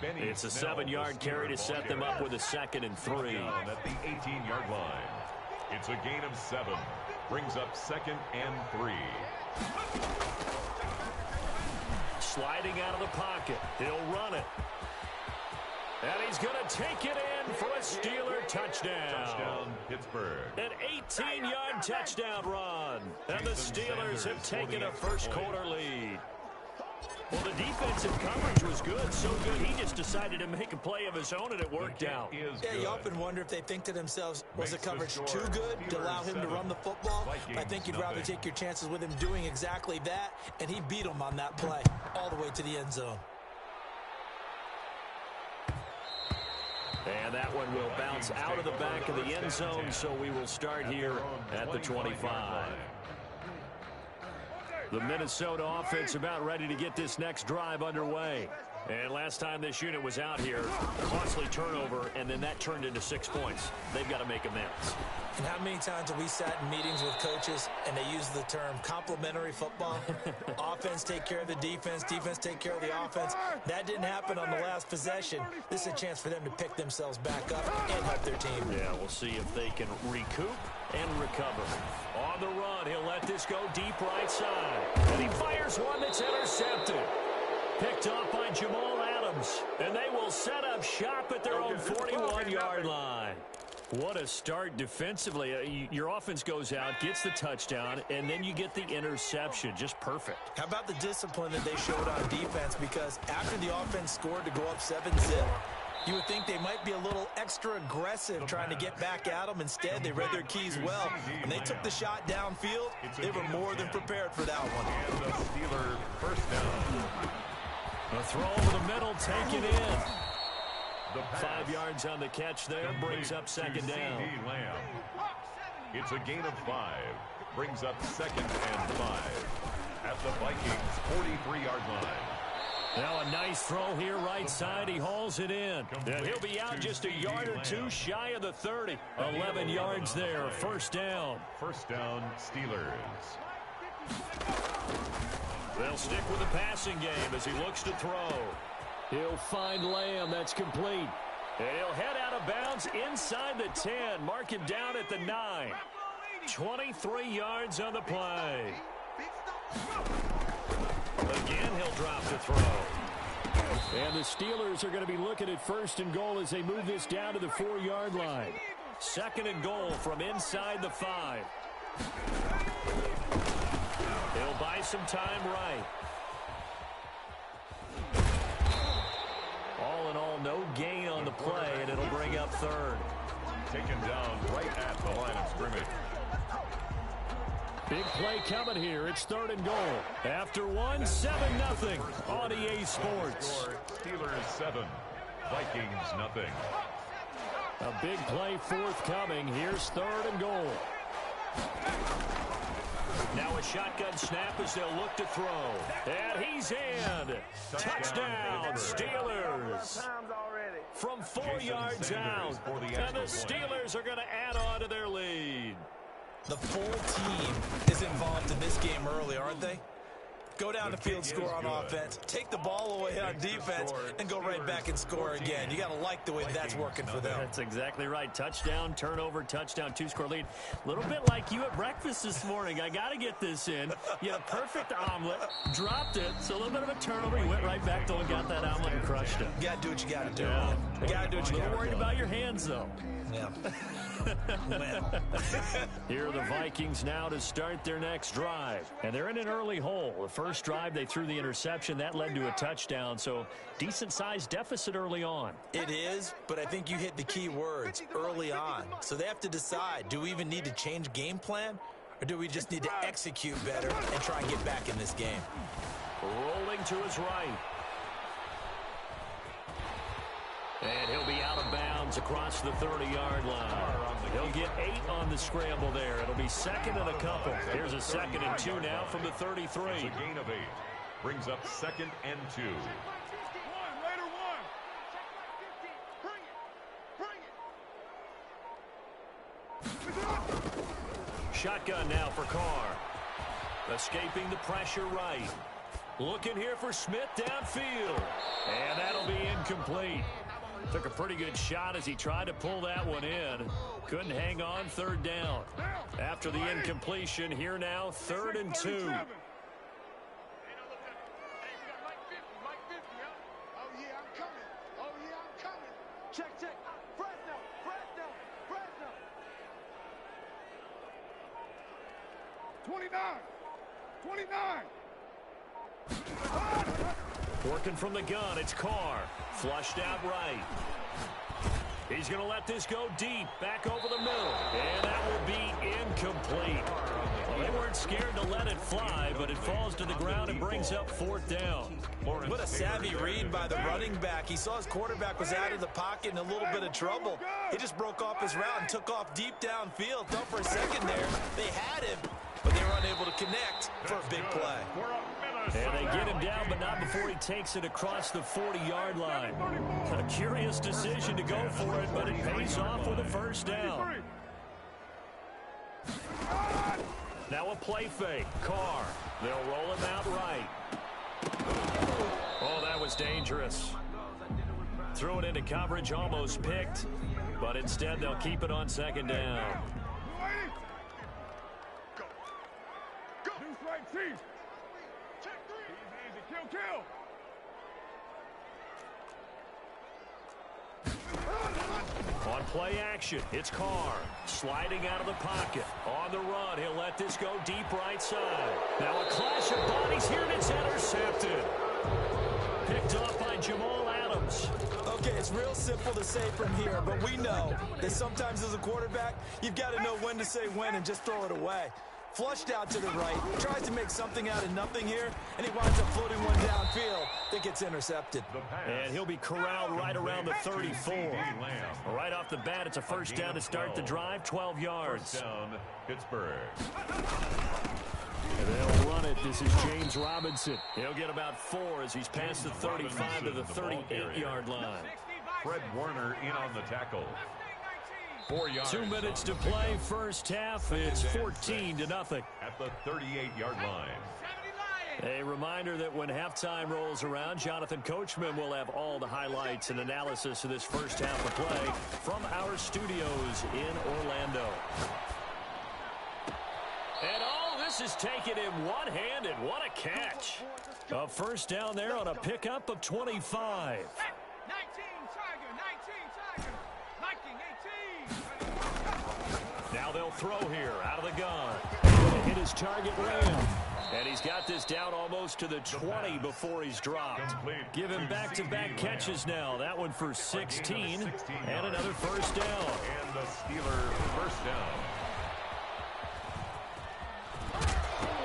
It's a 7-yard carry to set them up with a 2nd and 3. At the 18-yard line. It's a gain of 7. Brings up 2nd and 3. Sliding out of the pocket. He'll run it. And he's going to take it in for a Steeler touchdown. Touchdown, Pittsburgh. An 18-yard touchdown run. And the Steelers have taken a first-quarter lead. Well, the defensive coverage was good, so good he just decided to make a play of his own, and it worked out. Yeah, you often wonder if they think to themselves, was the coverage too good to allow him to run the football? I think you'd rather take your chances with him doing exactly that, and he beat him on that play all the way to the end zone. And that one will bounce out of the back of the end zone, so we will start here at the 25. The Minnesota offense about ready to get this next drive underway. And last time this unit was out here, costly turnover, and then that turned into 6 points. They've got to make amends. And how many times have we sat in meetings with coaches and they use the term complementary football? Offense take care of the defense, defense take care of the offense. That didn't happen on the last possession. This is a chance for them to pick themselves back up and help their team. Yeah, we'll see if they can recoup and recover. On the run, he'll let this go deep right side. And he fires one that's intercepted. Picked off by Jamal Adams. And they will set up shop at their own 41-yard line. What a start defensively. Your offense goes out, gets the touchdown, and then you get the interception. Just perfect. How about the discipline that they showed on defense? Because after the offense scored to go up 7-zip, you would think they might be a little extra aggressive trying to get back at them. Instead, they read their keys well. When they took the shot downfield, they were more than prepared for that one. And the Steelers first down. A throw over the middle, taken in. 5 yards on the catch there, brings up second down. It's a gain of 5. Brings up second and 5 at the Vikings' 43-yard line. Now a nice throw here right side. He hauls it in. And he'll be out just a yard or two shy of the 30. 11 yards there. First down. First down, Steelers. They'll stick with the passing game as he looks to throw. He'll find Lamb. That's complete. And he'll head out of bounds inside the 10. Mark him down at the 9. 23 yards on the play. Again, he'll drop to throw. And the Steelers are going to be looking at first and goal as they move this down to the 4-yard line. Second and goal from inside the 5. He'll buy some time right. All in all, no gain on the play, and it'll bring up third. Taken down right at the line of scrimmage. Big play coming here. It's third and goal. After 7-0 on EA Sports. Steelers 7, Vikings nothing. A big play forthcoming. Here's third and goal. Now a shotgun snap as they'll look to throw. And he's in. Touchdown, Steelers. From 4 yards out. And the Steelers are going to add on to their lead. The full team is involved in this game early, aren't they? Go down the field, score on offense, take the ball away on defense, and go right back and score again. You got to like the way that's working for them. That's exactly right. Touchdown, turnover, touchdown, 2-score lead. A little bit like you at breakfast this morning. I got to get this in. You had a perfect omelet, dropped it, so a little bit of a turnover. You went right back to and got that omelet and crushed it. You got to do what you got to do. Yeah. You got to do what you got to do. A little worried about your hands, though. Yeah. Here are the Vikings now to start their next drive. And they're in an early hole. The first drive, they threw the interception. That led to a touchdown. So decent-sized deficit early on. It is, but I think you hit the key words, early on. So they have to decide, do we even need to change game plan? Or do we just need to execute better and try and get back in this game? Rolling to his right. And he'll be out of bounds across the 30-yard line. He'll get 8 on the scramble there. It'll be second and a couple. Here's a second and 2 now from the 33. It's a gain of 8. Brings up second and 2. Shotgun now for Carr. Escaping the pressure right. Looking here for Smith downfield. And that'll be incomplete. Took a pretty good shot as he tried to pull that one in. Couldn't hang on, third down. After the incompletion, here now, third and 2. Check, check. Fresno, Fresno, Fresno. 29, 29. Working from the gun, it's Carr. Flushed out right. He's going to let this go deep, back over the middle. And that will be incomplete. Well, they weren't scared to let it fly, but it falls to the ground and brings up 4th down. What a savvy read by the running back. He saw his quarterback was out of the pocket in a little bit of trouble. He just broke off his route and took off deep downfield. Thought for a second there they had him, but they were unable to connect for a big play. And they get him down, but not before he takes it across the 40-yard line. A curious decision to go for it, but it pays off with a 1st down. Now a play fake. Carr. They'll roll him out right. Oh, that was dangerous. Threw it into coverage, almost picked, but instead they'll keep it on 2nd down. Kill. On play action, it's Carr. Sliding out of the pocket. On the run, he'll let this go deep right side. Now a clash of bodies here, and it's intercepted. Picked off by Jamal Adams. Okay, it's real simple to say from here, but we know that sometimes as a quarterback, you've got to know when to say when and just throw it away. Flushed out to the right, tries to make something out of nothing here, and he winds up floating one downfield that gets intercepted. And he'll be corralled right around the 34. Right off the bat, it's a 1st down to start the drive, 12 yards. 1st down, Pittsburgh. And they'll run it. This is James Robinson. He'll get about 4 as he's past the 35 to the 38-yard line. Fred Warner in on the tackle. 4 yards. 2 minutes to play, 1st half. It's 14-0. At the 38-yard line. A reminder that when halftime rolls around, Jonathan Coachman will have all the highlights and analysis of this 1st half of play from our studios in Orlando. And this is taken in one-handed. What a catch. A 1st down there on a pickup of 25. 19 Tiger. Viking 18. Now they'll throw here out of the gun. Hit his target Lamb. And he's got this down almost to the 20 before he's dropped. Give him back-to-back catches now. That one for 16 and another 1st down. And the Steelers 1st down.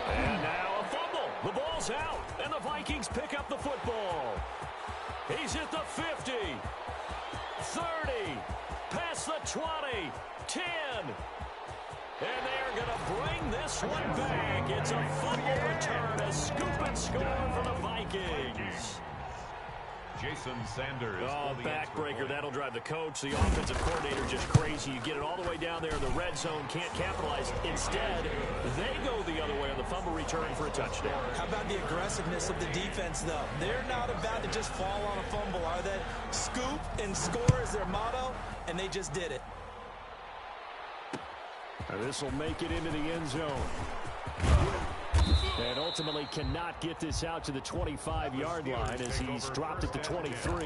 And now a fumble. The ball's out, and the Vikings pick up the football. He's at the 50, 30, past the 20, 10. And they're going to bring this one back. It's a fumble return, a scoop and score for the Vikings. Jason Sanders. Oh, backbreaker. That'll drive the coach, the offensive coordinator, just crazy. You get it all the way down there in the red zone, can't capitalize. Instead, they go the other way on the fumble return for a touchdown. How about the aggressiveness of the defense, though? They're not about to just fall on a fumble, are they? Scoop and score is their motto, and they just did it. This will make it into the end zone. And ultimately cannot get this out to the 25-yard line as he's dropped at the 23.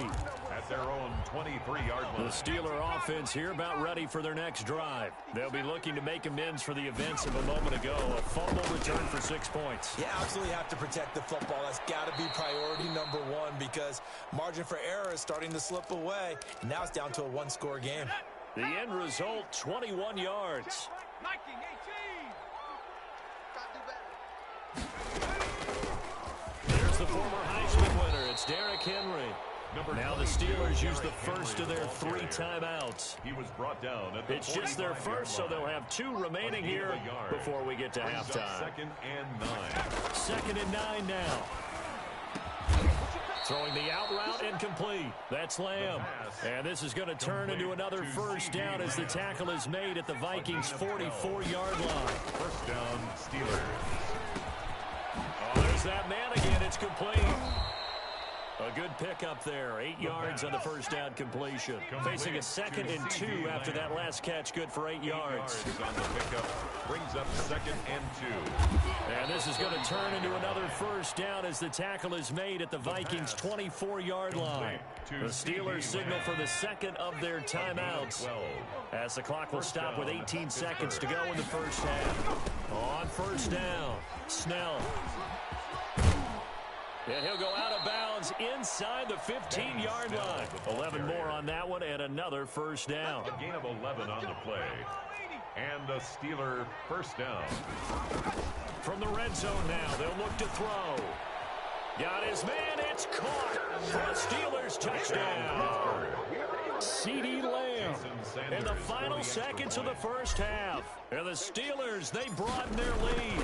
At their own 23-yard line. The Steeler offense here about ready for their next drive. They'll be looking to make amends for the events of a moment ago. A fumble return for 6 points. You absolutely have to protect the football. That's got to be priority number one because margin for error is starting to slip away. Now it's down to a one-score game. The end result, 21 yards. Viking 18. There's the former Heisman winner. It's Derrick Henry. Now the Steelers use the first of their 3 timeouts. He was brought down at the It's just their first, so they'll have 2 remaining here before we get to halftime. 2nd and 9. 2nd and 9 now. Throwing the out route incomplete. That's Lamb. And this is going to turn into another 1st down as the tackle is made at the Vikings' 44-yard line. 1st down, Steelers. Oh, there's that man again. It's complete. A good pickup there. 8 yards on the 1st down completion. Facing a 2nd and 2 after that last catch. Good for 8 yards. On the pickup. Brings up 2nd and 2. And this is going to turn into another 1st down as the tackle is made at the Vikings' 24-yard line. The Steelers signal for the 2nd of their timeouts as the clock will stop with 18 seconds to go in the 1st half. On 1st down, Snell. And he'll go out of bounds inside the 15-yard line. 11 more on that one and another first down. A gain of 11 on the play. And a Steeler first down. From the red zone now, they'll look to throw. Got his man, it's caught for a Steelers touchdown. CeeDee Lamb in the final seconds of the first half. And the Steelers, they broaden their lead.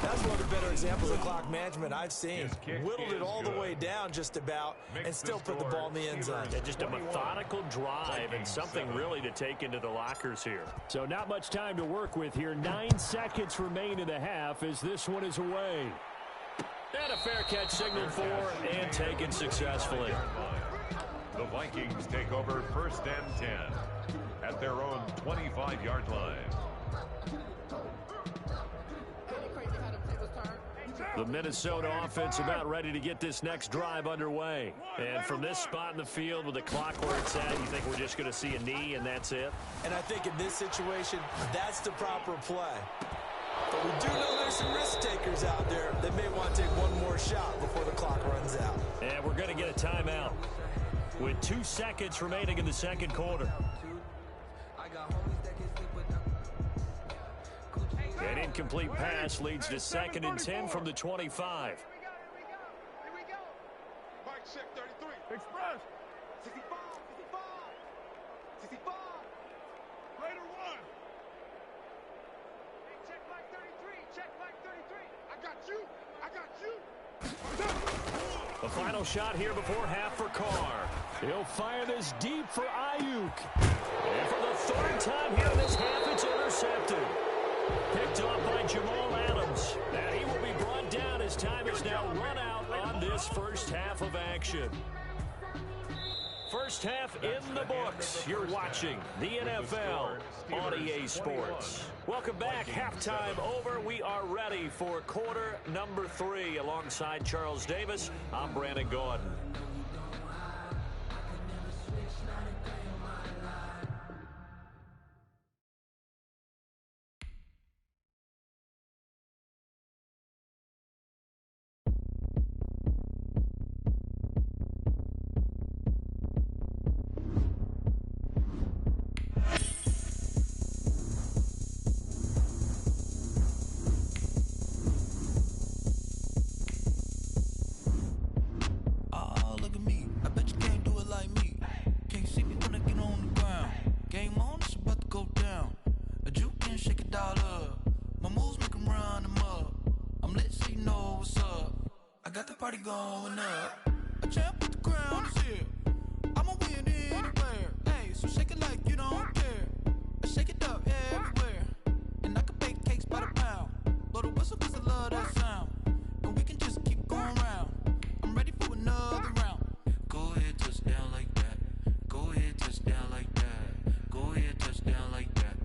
That's one of the better examples of clock management I've seen. Whittled it all the way down just about and still put the ball in the end zone. Yeah, just a methodical drive and something really to take into the lockers here. So not much time to work with here. 9 seconds remain in the half as this one is away. And a fair catch signaled for and taken successfully. The Vikings take over first and 10 at their own 25-yard line. The Minnesota offense about ready to get this next drive underway. And from this spot in the field with the clock where it's at, you think we're just going to see a knee and that's it? And I think in this situation, that's the proper play. But we do know there's some risk takers out there that may want to take one more shot before the clock runs out. And we're going to get a timeout with 2 seconds remaining in the second quarter. An incomplete pass leads to 2nd and 10 from the 25. Here we go. Mike check 33. Express. 65. 65. Raider 1. Hey, check Mike 33. Check Mike 33. I got you. I got you. The final shot here before half for Carr. He'll fire this deep for Ayuk. And for the 3rd time here in this half, it's intercepted. Picked up by Jamal Adams. And he will be brought down as time is now run out on this first half of action. First half in the books. You're watching the NFL on EA Sports. Welcome back. Halftime over. We are ready for quarter number 3. Alongside Charles Davis, I'm Brandon Gordon. Going up, a champ with the crown is here. I'ma win anywhere. Hey, so shake it like you don't care. I shake it up everywhere, and I can bake cakes by the pound. Blow the whistle 'cause I love that sound, and we can just keep going round. I'm ready for another round. Go ahead, touchdown like that. Go ahead, touchdown like that. Go ahead, touchdown like that.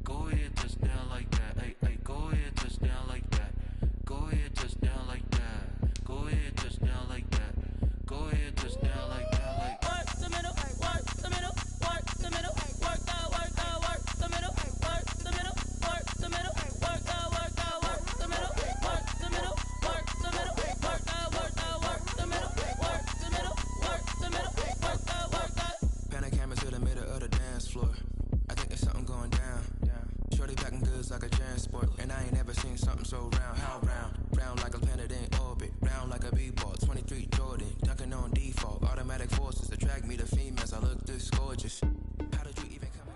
Go ahead, touchdown like that. Hey, hey, go ahead, touchdown like that. Go ahead, touchdown like that. Go ahead, touchdown like that. Go ahead, touchdown like that. Like work the middle, work the middle, work the middle, work out, work the middle, work the middle, work the middle, work out, work the middle, work the middle, work the middle, work out, work the middle, work the middle, work the middle, work out. Panic camera to the middle of the dance floor. I think there's something going down. Shorty packing goods like a transport, and I ain't never seen something so round. How round? Round like a planet in orbit, round like a b-ball. 23 Jordan, dunking on default. Automatic forces attract me to females. I look this gorgeous. How did you even come in?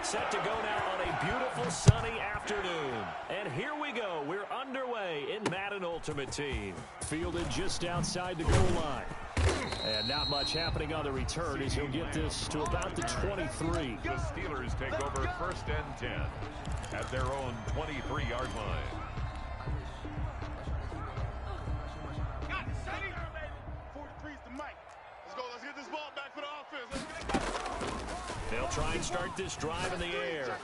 Set to go now on a beautiful sunny afternoon. And here we go. We're underway in Madden Ultimate Team. Fielded just outside the goal line. And not much happening on the return as he'll get this to about the 23. The Steelers take over first and 10 at their own 23-yard line. Got it, Sonny. 43's the mic. get this ball back for the offense. They'll try and start this drive in the air.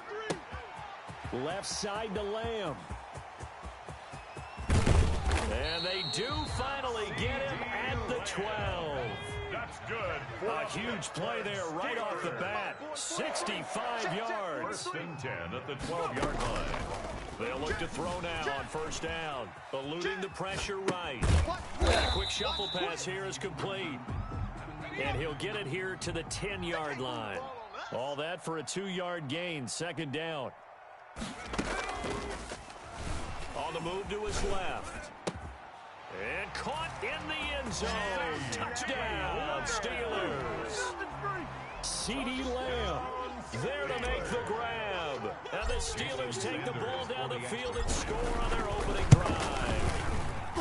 Left side to Lamb. And they do finally get him at the 12. That's good. A huge play there right off the bat. 65 yards. First and 10 at the 12-yard line. They'll look to throw now on first down. Eluding the pressure right. A quick shuffle pass here is complete. And he'll get it here to the 10-yard line. All that for a 2-yard gain, second down. On the move to his left. And caught in the end zone. Touchdown, Steelers. CeeDee Lamb there to make the grab. And the Steelers take the ball down the field and score on their opening drive.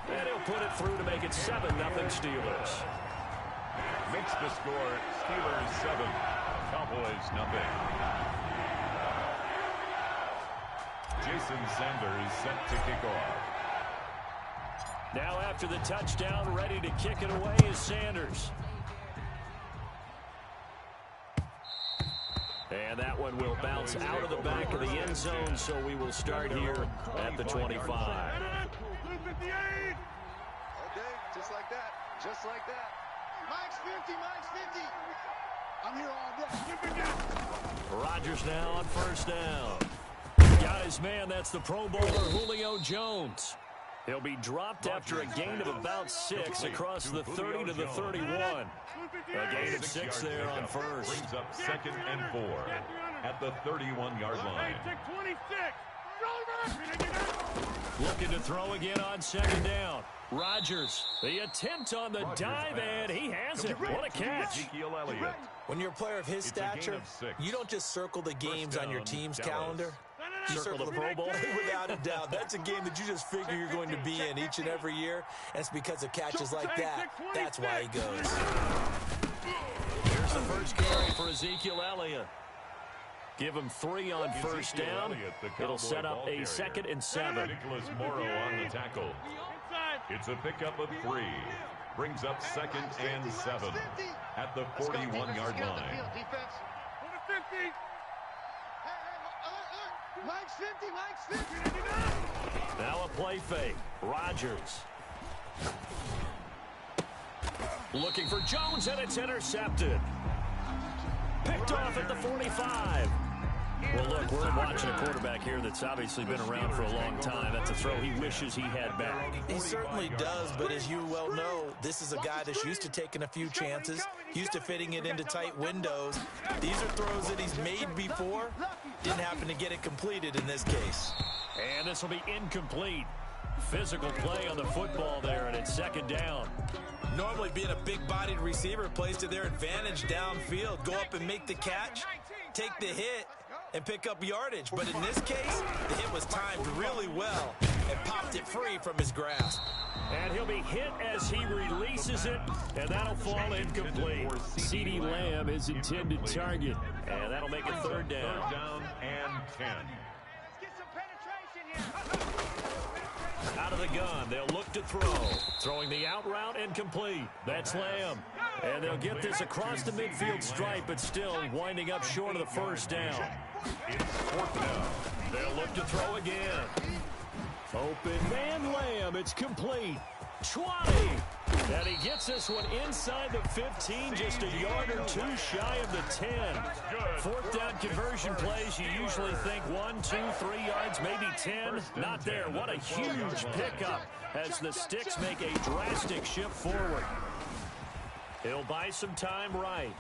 And he'll put it through to make it 7-0 Steelers. Makes the score Steelers 7, Cowboys 0. Jason Sanders set to kick off. Now after the touchdown, ready to kick it away is Sanders. And that one will bounce out of the back of the end zone, so we will start here at the 25. Okay, just like that. Just like that. Mike's 50, Mike's 50. I'm here all day. Rodgers now on first down. Got his man, that's the Pro Bowler Julio Jones. He'll be dropped after a gain of about 6 across the 30 to the 31. A gain of 6 there on first. Brings up second and 4 at the 31-yard line. Looking to throw again on second down. Rodgers, the attempt on the dive, and he has it. What a catch. When you're a player of his stature, you don't just circle the games on your team's calendar. You circle the Pro Bowl. Without a doubt. That's a game that you just figure you're going to be in each and every year. And it's because of catches like that. That's why he goes. Here's the first carry for Ezekiel Elliott. Give him 3 on first down. It'll set up a 2nd and 7. Nicholas Morrow on the tackle. It's a pickup of 3. Brings up 2nd and 7 at the 41-yard line. Mike's 50, Mike's 50. Now a play fake. Rodgers. Looking for Jones, and it's intercepted. Picked off at the 45. Well, look, we're watching a quarterback here that's obviously been around for a long time. That's a throw he wishes he had back. He certainly does, but as you well know, this is a guy that's used to taking a few chances, used to fitting it into tight windows. These are throws that he's made before. Didn't happen to get it completed in this case. And this will be incomplete. Physical play on the football there, and it's second down. Normally being a big-bodied receiver plays to their advantage downfield. Go up and make the catch, take the hit, and pick up yardage. But in this case, the hit was timed really well and popped it free from his grasp. And he'll be hit as he releases it, and that'll fall incomplete. CeeDee Lamb is intended target, and that'll make it third down. Third down and 10. Out of the gun, they'll look to throw. Throwing the out route incomplete. That's Lamb. And they'll get this across the midfield stripe, but still winding up short of the first down. It's 4th down. They'll look to throw again. Open man Lamb, it's complete. 20. And he gets this one inside the 15, just a yard or 2 shy of the 10. Fourth down conversion plays, you usually think 1, 2, 3 yards, maybe 10. Not there. What a huge pickup as the Sticks make a drastic shift forward. He'll buy some time right.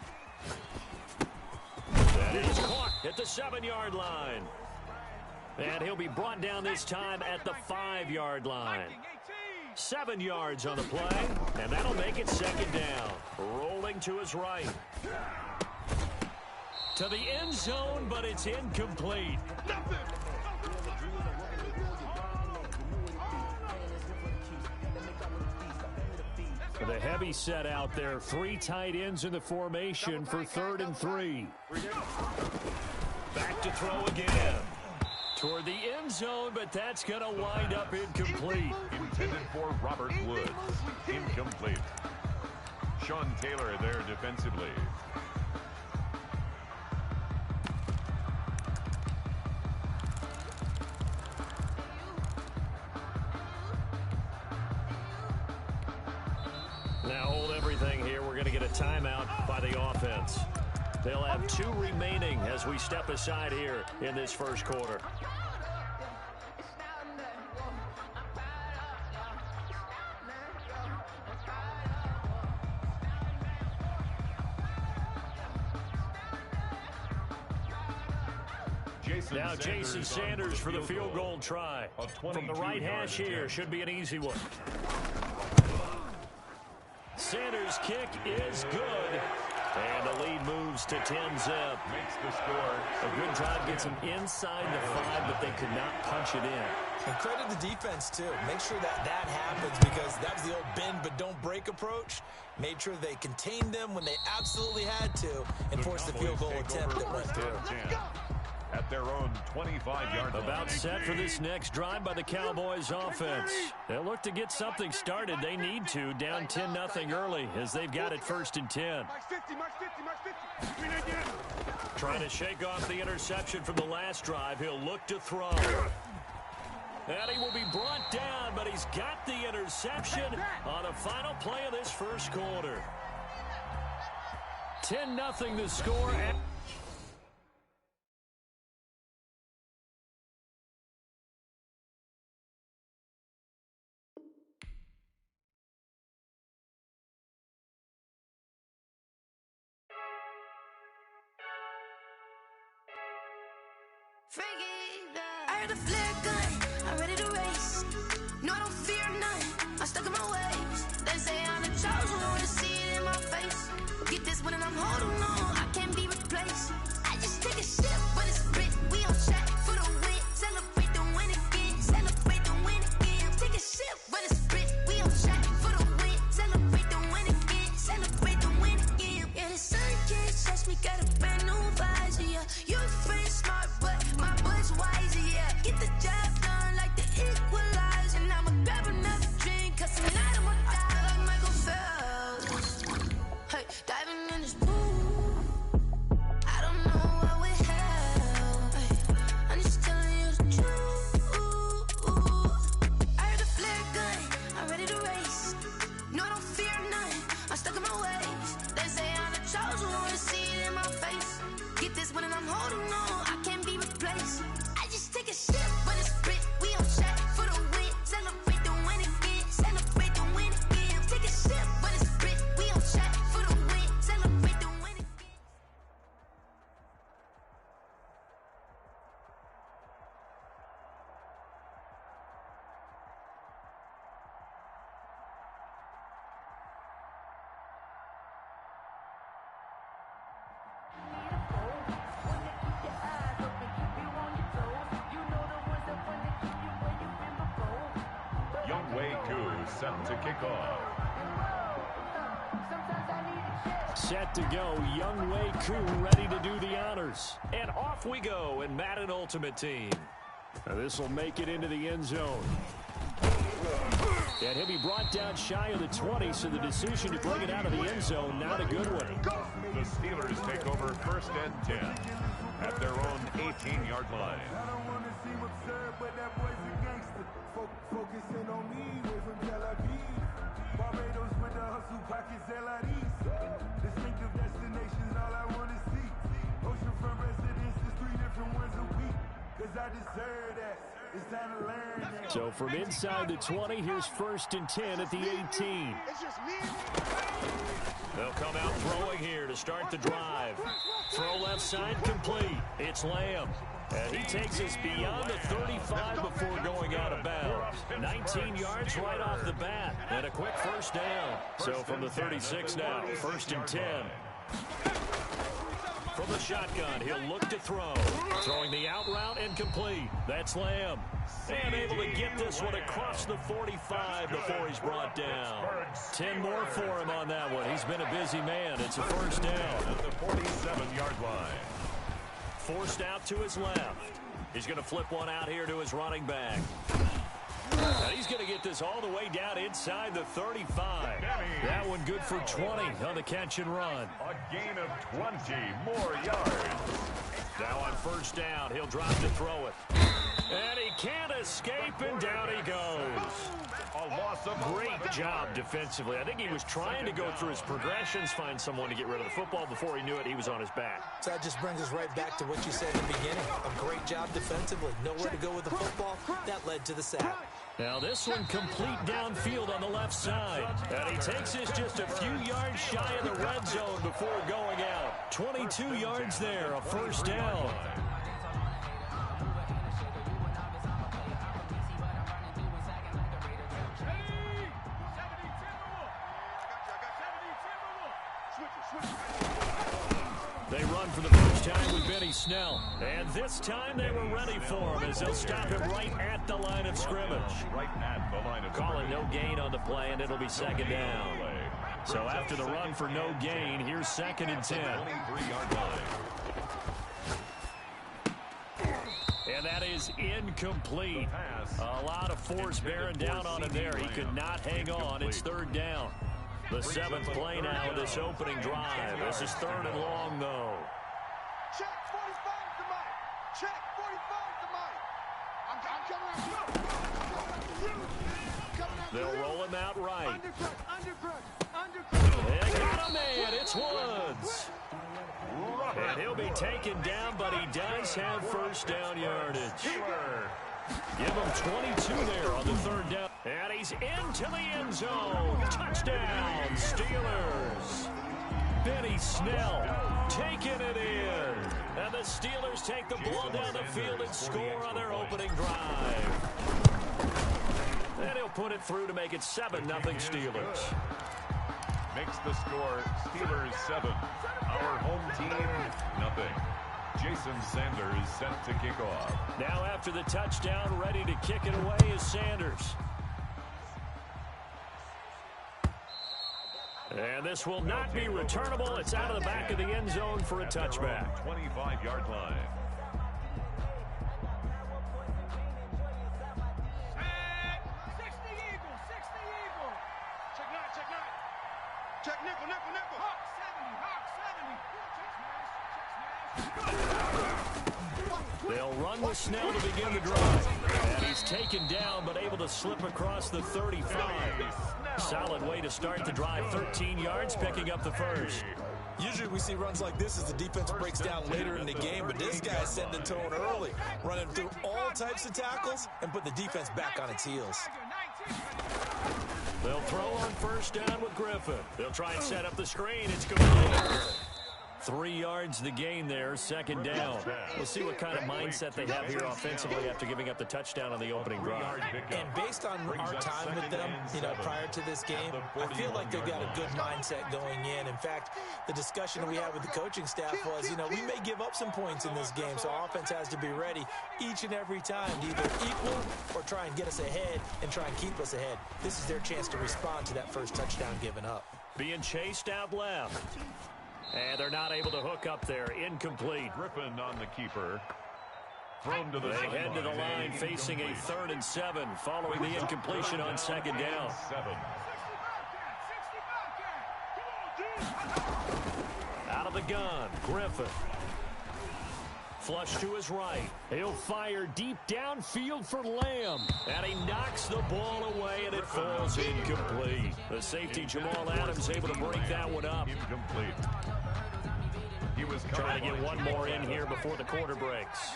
And he's caught at the 7-yard line. And he'll be brought down this time at the 5-yard line. 7 yards on the play, and that'll make it second down. Rolling to his right. To the end zone, but it's incomplete. The heavy set out there. 3 tight ends in the formation for 3rd and 3. Back to throw again. Toward the end zone, but that's going to wind up incomplete. Intended for Robert Woods. Incomplete. Sean Taylor there defensively. Now hold everything here. We're going to get a timeout by the offense. They'll have 2 remaining as we step aside here in this first quarter. Now Jason Sanders for the field goal try. From the right hash here, should be an easy one. Sanders' kick is good. And the lead moves to 10-zip. Makes the score. A good drive gets them inside the 5, but they could not punch it in. And credit the defense, too. Make sure that happens, because that was the old bend but don't break approach. Made sure they contained them when they absolutely had to and forced the field goal attempt that went through. At their own 25-yard line. About set for this next drive by the Cowboys offense. They'll look to get something started. They need to, down 10-0 early as they've got it 1st and 10. Trying to shake off the interception from the last drive. He'll look to throw. And he will be brought down, but he's got the interception on the final play of this first quarter. 10-0 the score. I heard a flare gun, I'm ready to race. No, I don't fear none, I'm stuck in my ways. They say I'm the chosen one, to see it in my face. Get this one and I'm holding on, I can't be replaced. I just take a sip, but it's split, we on track for the win. Celebrate the win again, celebrate the win again. Take a sip, but it's split, we on track for the win. Celebrate the win again, celebrate the win again. Yeah, the sun can't touch me, got a brand new visor, yeah. You're friend smart, but my butt's wiser, yeah. Get the job done like the equalizer. And I'ma grab another drink, cause tonight I'ma die like Michael Phelps. Hey, diving in this pool, I don't know what we have. Hey, I'm just telling you the truth. I heard a flare gun, I'm ready to race. No, I don't fear none, I'm stuck in my ways. They say I'm the chosen one, to see it in my face. Get this one and I'm holding on, I can't be replaced. I just take a sip, but it's split, we on track for the win. Celebrate the win again, celebrate the win again. Take a sip, but it's split, we on track for the win. Celebrate the win again. Set to kick off. Set to go. Young Wei Koo ready to do the honors. And off we go in Madden Ultimate Team. Now this will make it into the end zone. And he'll be brought down shy of the 20, so the decision to bring it out of the end zone, not a good one. The Steelers take over 1st and 10 at their own 18-yard line. I don't want to seem absurd, but that boy's a gangster. Focusing on me, way from Tel Aviv. Barbados with the hustle pockets, LIDs. Distinctive destinations, all I want to see. Oceanfront residences, 3 different ones a week. Cause I deserve that. It's time to learn that. So from inside the 20, here's 1st and 10 at the 18. They'll come out throwing here to start the drive. Throw left side complete. It's Lamb. And he takes us beyond the 35 before going out of bounds. 19 yards right off the bat. And a quick 1st down. So from the 36 now, 1st and 10. From the shotgun, he'll look to throw. Throwing the out route and complete. That's Lamb. And able to get this one across the 45 before he's brought down. 10 more for him on that one. He's been a busy man. It's a 1st down. At the 47-yard line. Forced out to his left. He's going to flip one out here to his running back. And he's going to get this all the way down inside the 35. That one good for 20 on the catch and run. A gain of 20 more yards. Now on first down, he'll drop to throw it. And he can't escape, and down he goes. A loss of Great job defensively. I think he was trying to go through his progressions, find someone to get rid of the football. Before he knew it, he was on his back. So that just brings us right back to what you said in the beginning. A great job defensively. Nowhere to go with the football. That led to the sack. Now this one complete downfield on the left side. And he takes this just a few yards shy of the red zone before going out. 22 yards there, a first down. They run for the first time with Benny Snell. And this time they were ready for him as they'll stop him right at the line of scrimmage. Right at the line of Calling no gain on the play, and it'll be second down. So after the run for no gain, here's 2nd and 10. 23-yard line. And that is incomplete. A lot of force bearing down on him there. He could not hang on. It's 3rd down. The 7th play now of this opening drive. This is 3rd and long, though. Check 45 to Mike. Check 45 to Mike. I'm coming out. They'll roll him out right. Undercut. They got a man. It's Woods. And he'll be taken down, but he does have first down yardage. Give him 22 there on the 3rd down. And he's into the end zone. Touchdown, Steelers. Benny Snell taking it in. And the Steelers take the ball down the field and score on their opening drive. And he'll put it through to make it 7-0 Steelers. Makes the score Steelers 7. Our home team, nothing. Jason Sanders set to kick off. Now after the touchdown, ready to kick it away is Sanders. And this will not be returnable. It's out of the back of the end zone for a touchback. 25-yard line. Check nickel. Hawk 70. They'll run with Snell to begin the drive. And he's taken down, but able to slip across the 35. Solid way to start the drive. 13 yards, picking up the first. Usually we see runs like this as the defense breaks down later in the game, but this guy's setting the tone early, running through all types of tackles and put the defense back on its heels. They'll throw on first down with Griffin. They'll try and set up the screen. It's complete. 3 yards the gain there, 2nd down. We'll see what kind of mindset they have here offensively after giving up the touchdown on the opening drive. And based on our time with them, prior to this game, I feel like they've got a good mindset going in. In fact, the discussion that we had with the coaching staff was, we may give up some points in this game, so our offense has to be ready each and every time to either equal or try and get us ahead and try and keep us ahead. This is their chance to respond to that first touchdown given up. Being chased out left. And they're not able to hook up there. Incomplete. Griffin on the keeper. Thrown to the they head to the line facing a 3rd and 7 following the incompletion on 2nd down. 7. Out of the gun, Griffin. Flush to his right. He'll fire deep downfield for Lamb. And he knocks the ball away, and it falls incomplete. The safety, Jamal Adams, able to break that one up. Incomplete. He was trying to get one more in here before the quarter breaks.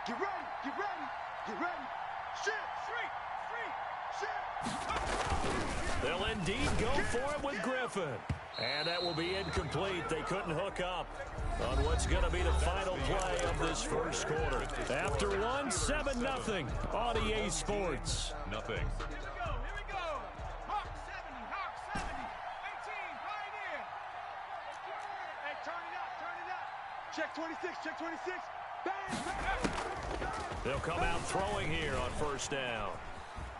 Get ready. Shit. They'll indeed go for it with Griffin. And that will be incomplete. They couldn't hook up on what's going to be the final play of this first quarter. After one, 7-0 on EA Sports. Nothing. Here we go. Hawk 70. 18, Pioneer. Hey, turn it up. Check 26. Bang. They'll come out throwing here on first down.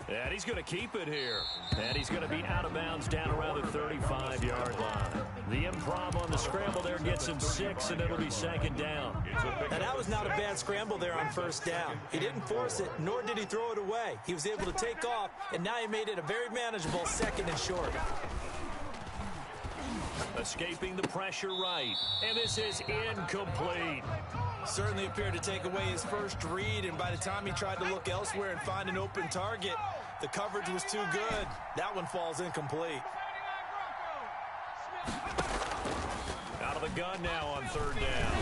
And he's going to keep it here. And he's going to be out of bounds down around the 35-yard line. The improv on the scramble there gets him 6, and it'll be second down. And that was not a bad scramble there on first down. He didn't force it, nor did he throw it away. He was able to take off, and now he made it a very manageable 2nd and short. Escaping the pressure right. And this is incomplete. Certainly appeared to take away his first read, and by the time he tried to look elsewhere and find an open target, the coverage was too good. That one falls incomplete. Out of the gun now on 3rd down.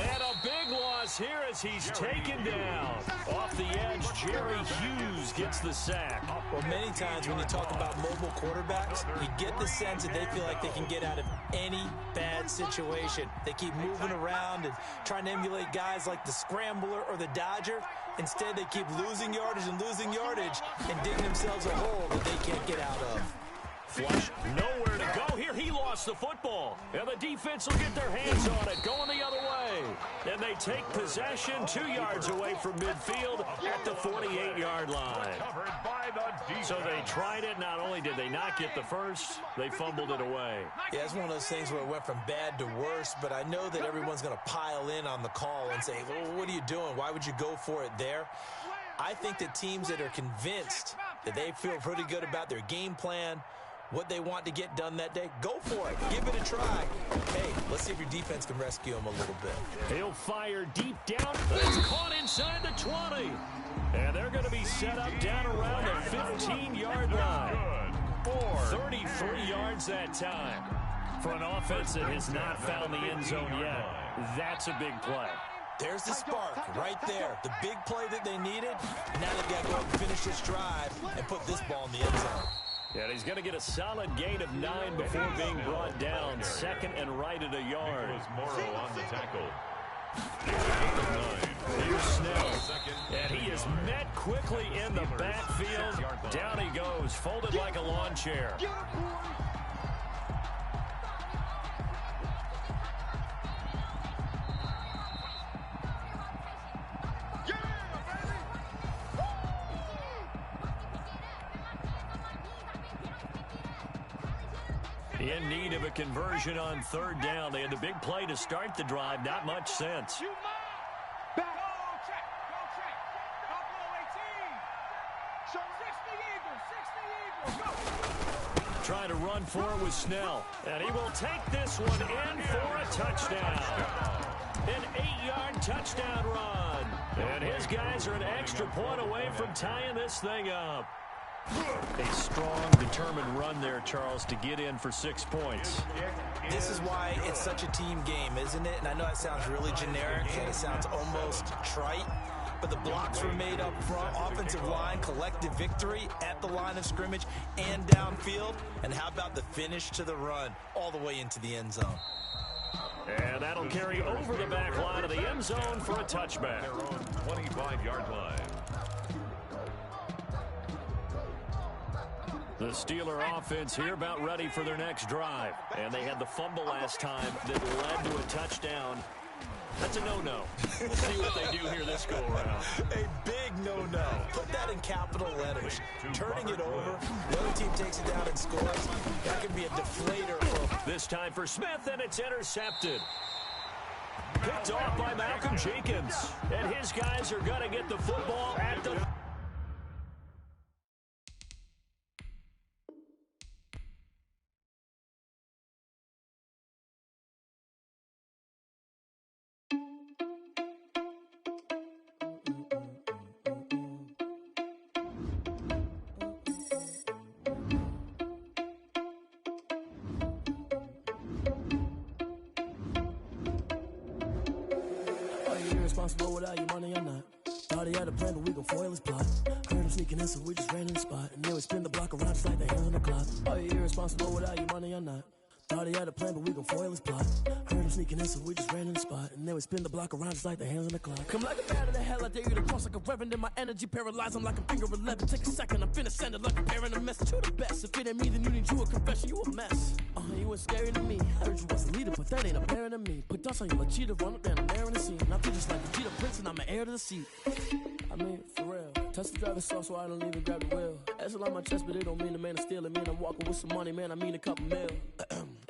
And a big loss here as he's taken down. Off the edge, Jerry Hughes gets the sack. Well, many times when you talk about mobile quarterbacks, you get the sense that they feel like they can get out of any bad situation. They keep moving around and trying to emulate guys like the Scrambler or the Dodger. Instead, they keep losing yardage and digging themselves a hole that they can't get out of. Flush, nowhere to go here. He lost the football. And the defense will get their hands on it, going the other way. And they take possession 2 yards away from midfield at the 48-yard line. So they tried it. Not only did they not get the first, they fumbled it away. Yeah, it's one of those things where it went from bad to worse, but I know that everyone's going to pile in on the call and say, well, what are you doing? Why would you go for it there? I think that teams that are convinced that they feel pretty good about their game plan, what they want to get done that day, go for it. Give it a try. Hey, let's see if your defense can rescue him a little bit. He'll fire deep down. It's caught inside the 20. And they're going to be set up down around the 15-yard line. 33 yards that time. For an offense that has not found the end zone yet, that's a big play. There's the spark right there. The big play that they needed. Now they've got to go out and finish this drive and put this ball in the end zone. And he's going to get a solid gain of 9 before being brought down. 2nd and right at a yard. Morrow on the tackle. Here's Snell. And he is met quickly in the backfield. Down he goes, folded like a lawn chair. In need of a conversion on 3rd down. They had the big play to start the drive. Not much sense. Trying to run for it with Snell. And he will take this one in for a touchdown. An 8-yard touchdown run. And his guys are an extra point away from tying this thing up. A strong, determined run there, Charles, to get in for 6 points. This is why it's such a team game, isn't it? And I know it sounds really generic and it sounds almost trite, but the blocks were made up front, offensive line, collective victory at the line of scrimmage and downfield. And how about the finish to the run all the way into the end zone? And that'll carry over the back line of the end zone for a touchback. Their own 25-yard line. The Steeler offense here about ready for their next drive. And they had the fumble last time that led to a touchdown. That's a no-no. We'll see what they do here this go-around. A big no-no. Put that in capital letters. Turning it over, the other team takes it down and scores. That could be a deflator. This time for Smith, and it's intercepted. Picked off by Malcolm Jenkins. And his guys are going to get the football at the... Responsible without your money or not. Thought he had a plan, but we gon' foil his plot. Heard him sneaking in, so we just ran in the spot. And then we spin the block around just like the hands on the clock. Are you irresponsible without your money or not? Thought he had a plan, but we gon' foil his plot. Heard him sneaking in, so we just ran in the spot. And then we spin the block around just like the hands on the clock. Come like a bat of the hell, I dare you to cross like a reverend. In my energy paralyzed, I'm like a finger 11. Take a second, I'm finna send it like a parent a message to the best. If it ain't me, then you need you a confession, you a mess. You was scary to me. Heard you was a leader, but that ain't apparent to me. Put dust on you like cheetah, run up down, I'm there in the scene. I feel just like the cheetah prince, and I'm an heir to the seat. I mean, for real. Touch the driver's soft so I don't even grab the wheel. That's a lot on my chest, but it don't mean the man is stealing. Mean I'm walking with some money, man, I mean a couple mil.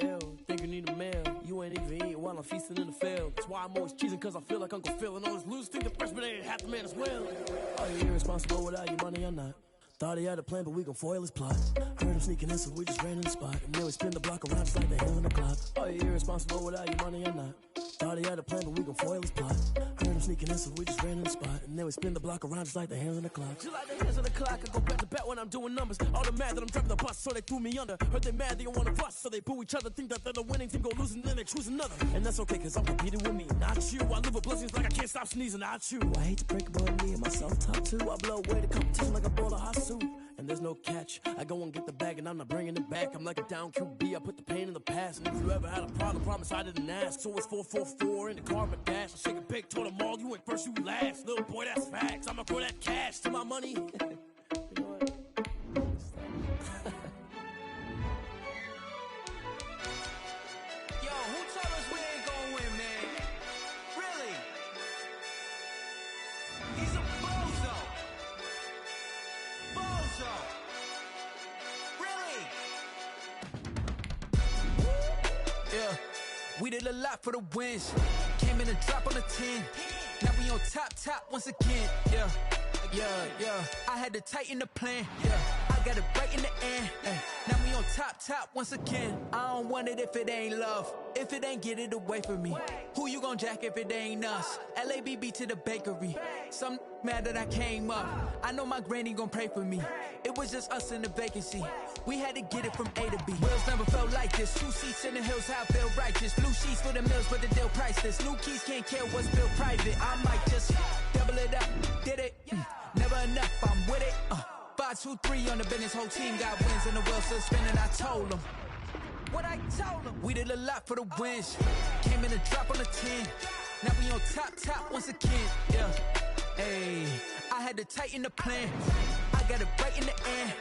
Ew, think you need a meal. You ain't even eating while I'm feasting in the field. That's why I'm always cheesing, cause I feel like Uncle Phil. And all this loose think the freshman ain't half the man as well. Are you irresponsible without your money or not? Thought he had a plan, but we gon' foil his plot. Heard him sneaking in, so we just ran in the spot. And then we spin the block around just like the hell in the clock. Are you irresponsible without your money or not? Thought he had a plan, but we gon' foil his plot. Heard him sneaking in, so we just ran in the spot. And then we spin the block around just like the hands on the clock. Just like the hands on the clock, I go back to back when I'm doing numbers. All the mad that I'm driving the bus, so they threw me under. Heard they mad, they don't wanna bust, so they boo each other. Think that they're the winning team, go losing, then they choose another. And that's okay, cause I'm competing with me, not you. I live with blessings like I can't stop sneezing, not you. I hate to break it, but me and myself top too. I blow away the competition like a bowl of hot soup. And there's no catch. I go and get the bag and I'm not bringing it back. I'm like a down QB, I put the pain in the past. And if you ever had a problem, promise I didn't ask. So it's 444 in the car, my dash. I shake a big, told them all, you went first, you last. Little boy, that's facts. I'ma throw that cash to my money. You know what? Yo, who told us we ain't gonna win, man? Really? He's a bozo. Bozo. Really? Yeah, we did a lot for the wins. Came in a drop on a 10. Now we on top once again. Yeah. I had to tighten the plan. Yeah, I got it right in the end. Now we on top once again. I don't want it if it ain't love. If it ain't, get it away from me. Who you gon' jack if it ain't us? LABB to the bakery. Some mad that I came up. I know my granny gon' pray for me. It was just us in the vacancy. We had to get it from A to B. Wheels never felt like this. 2 seats in the hills, how I feel righteous. Blue sheets for the mills, but the deal priceless. New keys can't care what's built private. I might just double it up. Did it? Never enough, I'm with it. 5, 2, 3 on the business. Whole team got wins and the wheels still spinning. I told them what I told them. We did a lot for the wins. Came in a drop on a 10. Now we on top once again. Yeah. Hey, I had to tighten the plan. I got it right in the end.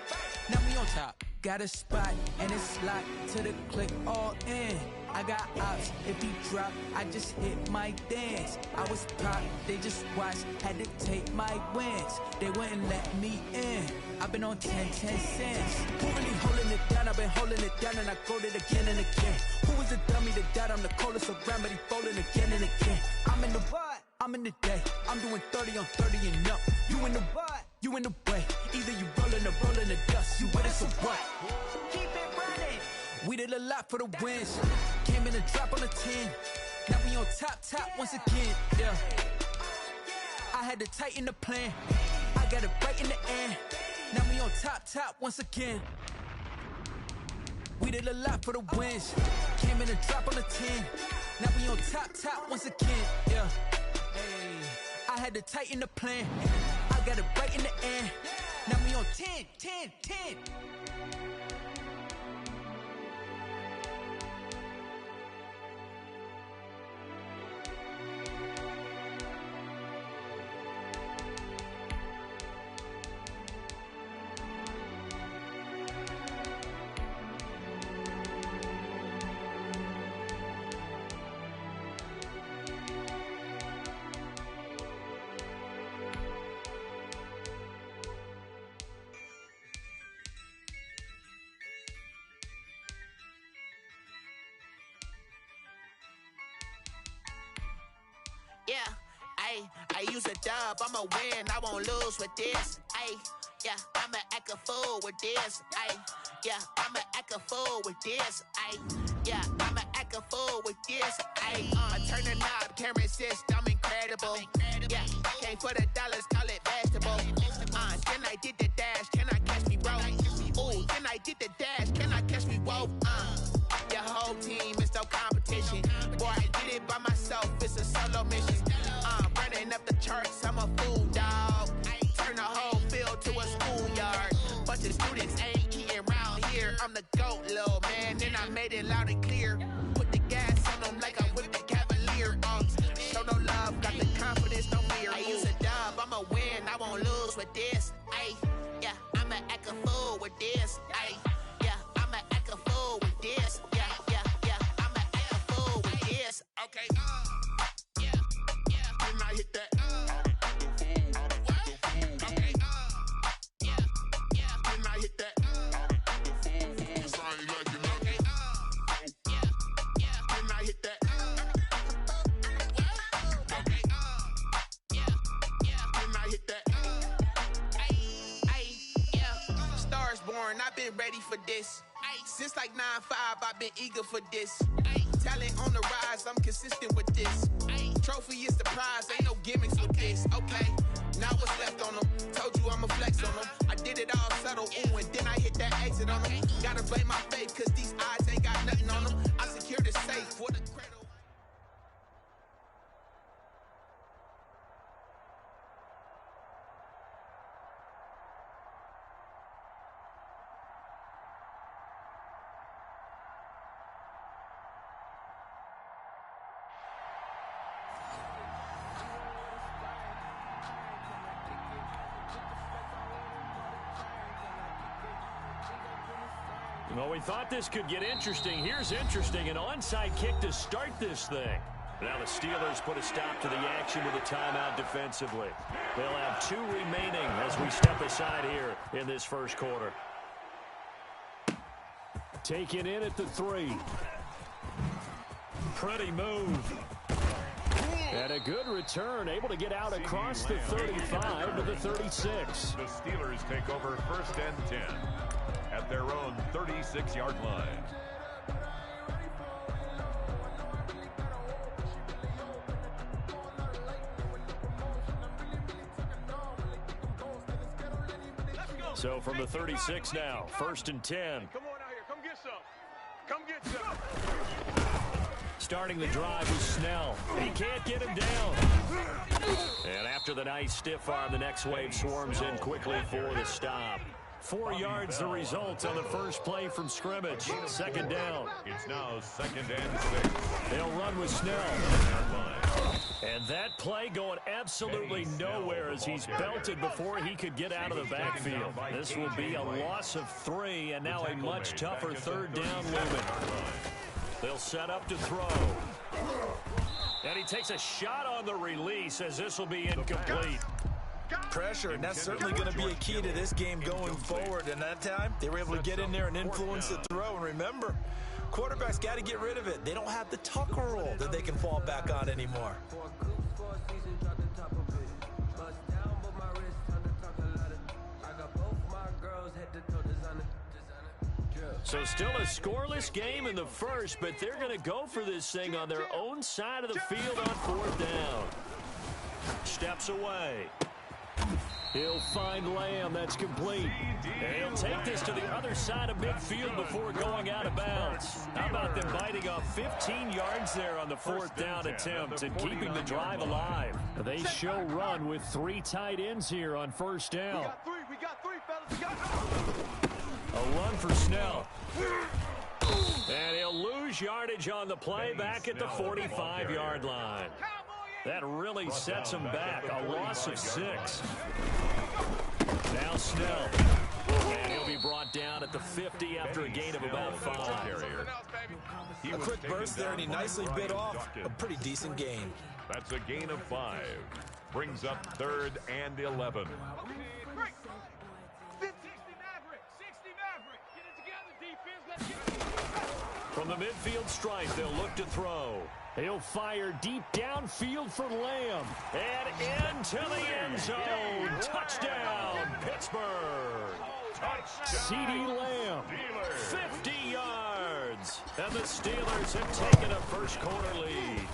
Now we on top. Got a spot and it's locked to the click all in. I got ops, if he drop, I just hit my dance. I was pop, they just watched, had to take my wins. They wouldn't let me in. I've been on 10 cents. Who really holding it down? I've been holding it down and I quote it again and again. Who was the dummy that died? I'm the coldest around, but he folding again and again. I'm in the what? I'm in the day. I'm doing 30 on 30 and up. You in the what? You in the way. Either you rolling or rolling the dust. You with us or what? Keep it running. We did a lot for the wins. Came in a drop on a 10. Now we on top once again. Yeah. I had to tighten the plan. I got it right in the end. Now we on top once again. We did a lot for the wins. Came in a drop on a 10. Now we on top once again. Yeah. Hey, I had to tighten the plan. I got it right in the end. Now we on 10. Yeah, I use a dub, I'ma win, I won't lose with this. Yeah, I'ma act a fool with this. Yeah, I'ma act a fool with this. Yeah, I'ma act a fool with this. I turn the knob, can't resist, I'm incredible. Yeah, came for the dollars, call it vegetable. Then I did the dash, can I catch me, bro? Ooh, then I did the dash, can I catch me, whoa? Your whole team is no competition. Boy, I did it by myself, it's a solo mission. Running up the charts, I'm a fool, dog. Turn the whole field to a schoolyard. Bunch of students ain't eating round here. I'm the GOAT, little man, and I made it loud and clear. Put the gas on them like I whipped the Cavalier. Show no love, got the confidence, no fear. I use a dub, I'ma win, I won't lose with this. Yeah, I'ma act a fool with this. Yeah, I'ma act a fool with this. Yeah, I'ma act a fool with this. Okay, yeah, didn't I hit that? foreign, I've been ready for this. Since like 9-5, I've been eager for this. Talent on the rise, I'm consistent with this. Trophy is the prize, ain't no gimmicks with this. Okay, now what's left on them? Told you I'ma flex on them. I did it all subtle, ooh, and then I hit that exit on them. Gotta blame my faith, cause these odds ain't got nothing on them. I secured the safe for the cradle. Well, we thought this could get interesting. Here's interesting. An onside kick to start this thing. Now the Steelers put a stop to the action with a timeout defensively. They'll have 2 remaining as we step aside here in this first quarter. Taken in at the 3. Pretty move. And a good return, able to get out across the 35 to the 36. The Steelers take over 1st and 10 at their own 36-yard line. So from the 36 now, 1st and 10. Come on out here, come get some. Come get some. Starting the drive with Snell. He can't get him down. And after the nice stiff arm, the next wave swarms in quickly for the stop. 4 yards the result on the first play from scrimmage. 2nd down. It's now 2nd and 6. They'll run with Snell. And that play going absolutely nowhere as he's belted before he could get out of the backfield. This will be a loss of 3 and now a much tougher 3rd down looming. They'll set up to throw. And he takes a shot on the release as this will be incomplete. Pressure, and that's certainly going to be a key to this game going forward. And that time, they were able to get in there and influence the throw. And remember, quarterbacks got to get rid of it. They don't have the Tucker roll that they can fall back on anymore. So still a scoreless game in the first, but they're going to go for this thing on their own side of the field on 4th down. Steps away. He'll find Lamb. That's complete. And he'll take this to the other side of midfield before going out of bounds. How about them biting off 15 yards there on the 4th down attempt and keeping the drive alive? They show run with 3 tight ends here on 1st down. We got three, fellas. We got A run for Snell. And he'll lose yardage on the play back at the 45-yard line. That really sets him back. A loss of 6. Now Snell. And he'll be brought down at the 50 after a gain of about 5. A quick burst there, and he nicely bit off a pretty decent gain. That's a gain of 5. Brings up 3rd and 11. From the midfield stripe, they'll look to throw. He'll fire deep downfield for Lamb. And into the end zone. Touchdown, Pittsburgh. CeeDee Lamb, 50 yards. And the Steelers have taken a first quarter lead.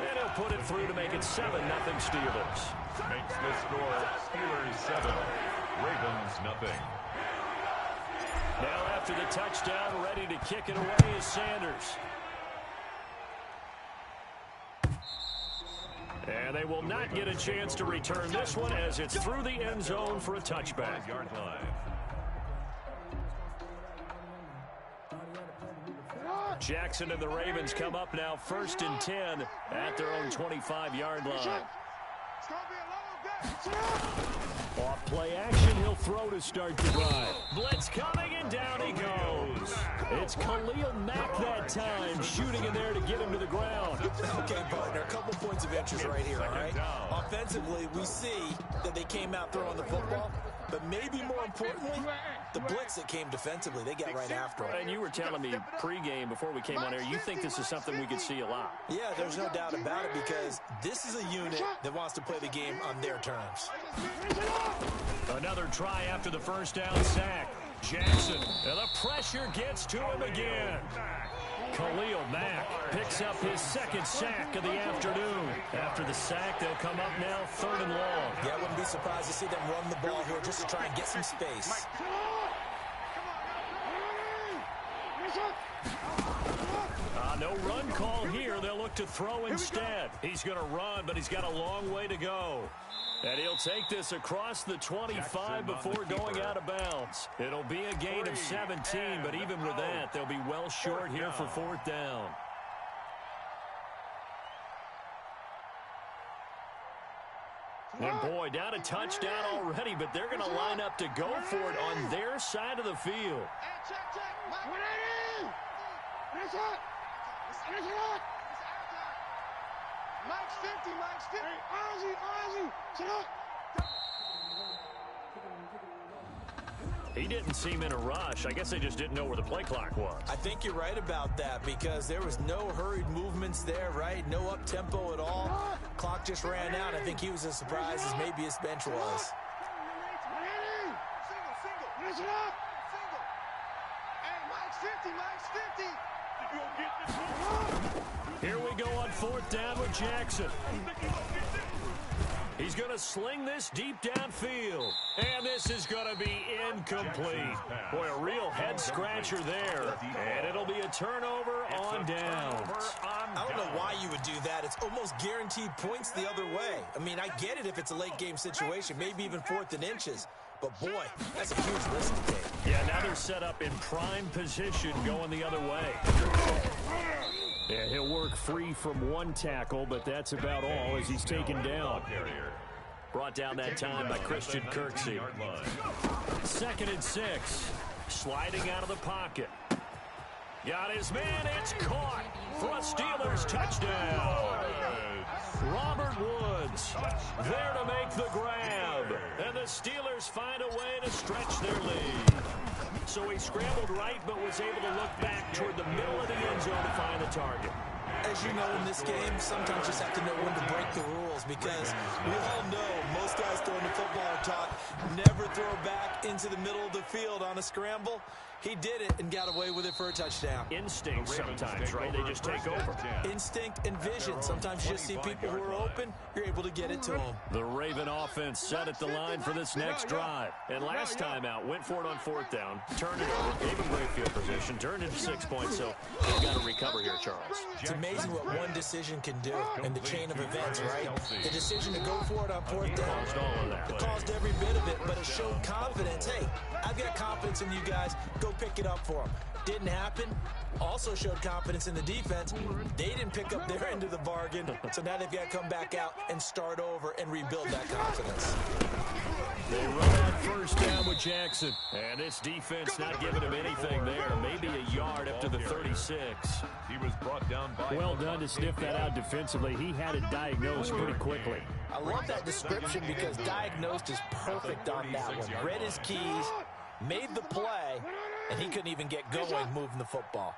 And he'll put it through to make it 7-0 Steelers. Makes the score Steelers 7, Ravens nothing. Now after the touchdown, ready to kick it away is Sanders. And they will not get a chance to return this one as it's through the end zone for a touchback. Yard line. Jackson and the Ravens come up now 1st and 10 at their own 25-yard line. Off play action, he'll throw to start the drive. Blitz coming, and down he goes. It's Khalil Mack that time, shooting in there to get him to the ground. Okay, partner, a couple points of interest right here, all right? Offensively, we see that they came out throwing the football, but maybe more importantly, the blitz that came defensively, they got right after it. And you were telling me pregame before we came on air, you think this is something we could see a lot. Yeah, there's no doubt about it because this is a unit that wants to play the game on their terms. Another try after the first down sack. Jackson, and the pressure gets to him again. Khalil Mack picks up his second sack of the afternoon. After the sack, they'll come up now 3rd and long. Yeah, I wouldn't be surprised to see them run the ball here just to try and get some space. No run call here. They'll look to throw instead. He's going to run, but he's got a long way to go. And he'll take this across the 25 before going out of bounds. It'll be a gain of 17, but even with that, they'll be well short here for 4th down. And boy, down a touchdown already, but they're going to line up to go for it on their side of the field. Mike's 50, Mike's 50. Ozzy, shut up. He didn't seem in a rush. I guess they just didn't know where the play clock was. I think you're right about that because there was no hurried movements there, right? No up-tempo at all. Clock just ran out. I think he was as surprised as maybe his bench was. Single. Hey, Mike's 50, Mike's 50. You gonna get this one? Here we go on 4th down with Jackson. He's going to sling this deep downfield. And this is going to be incomplete. Boy, a real head-scratcher there. And it'll be a turnover on downs. I don't know why you would do that. It's almost guaranteed points the other way. I mean, I get it if it's a late-game situation, maybe even 4th and inches. But, boy, that's a huge risk to take. Yeah, now they're set up in prime position going the other way. Yeah, he'll work free from one tackle, but that's about all as he's taken down. Brought down that time by Christian Kirksey. 2nd and 6. Sliding out of the pocket. Got his man. It's caught for a Steelers touchdown. Robert Woods there to make the grab. And the Steelers find a way to stretch their lead. So he scrambled right but was able to look back toward the middle of the end zone to find the target. As you know, in this game, sometimes you just have to know when to break the rules because we all know most guys throwing the football are taught never throw back into the middle of the field on a scramble. He did it and got away with it for a touchdown. Instinct sometimes, right? They just take over. Instinct and vision. Sometimes you just see people who are open. You're able to get it to them. The Raven offense set at the line for this next drive. And last time out, went for it on 4th down, turned it over, gave him great field position, turned into 6 points, so they've got to recover here, Charles. It's amazing what one decision can do in the chain of events, right? The decision to go for it on 4th down. It caused every bit of it, but it showed confidence. Hey, I've got confidence in you guys. Go pick it up for them. Didn't happen. Also showed confidence in the defense. They didn't pick up their end of the bargain, so now they've got to come back out and start over and rebuild that confidence. They run on 1st down with Jackson. And this defense not giving him anything there. Maybe a yard up to the 36. He was brought down by well done to sniff that out defensively. He had it diagnosed pretty quickly. I love that description because diagnosed is perfect on that one. Read his keys, made the play, and he couldn't even get going moving the football.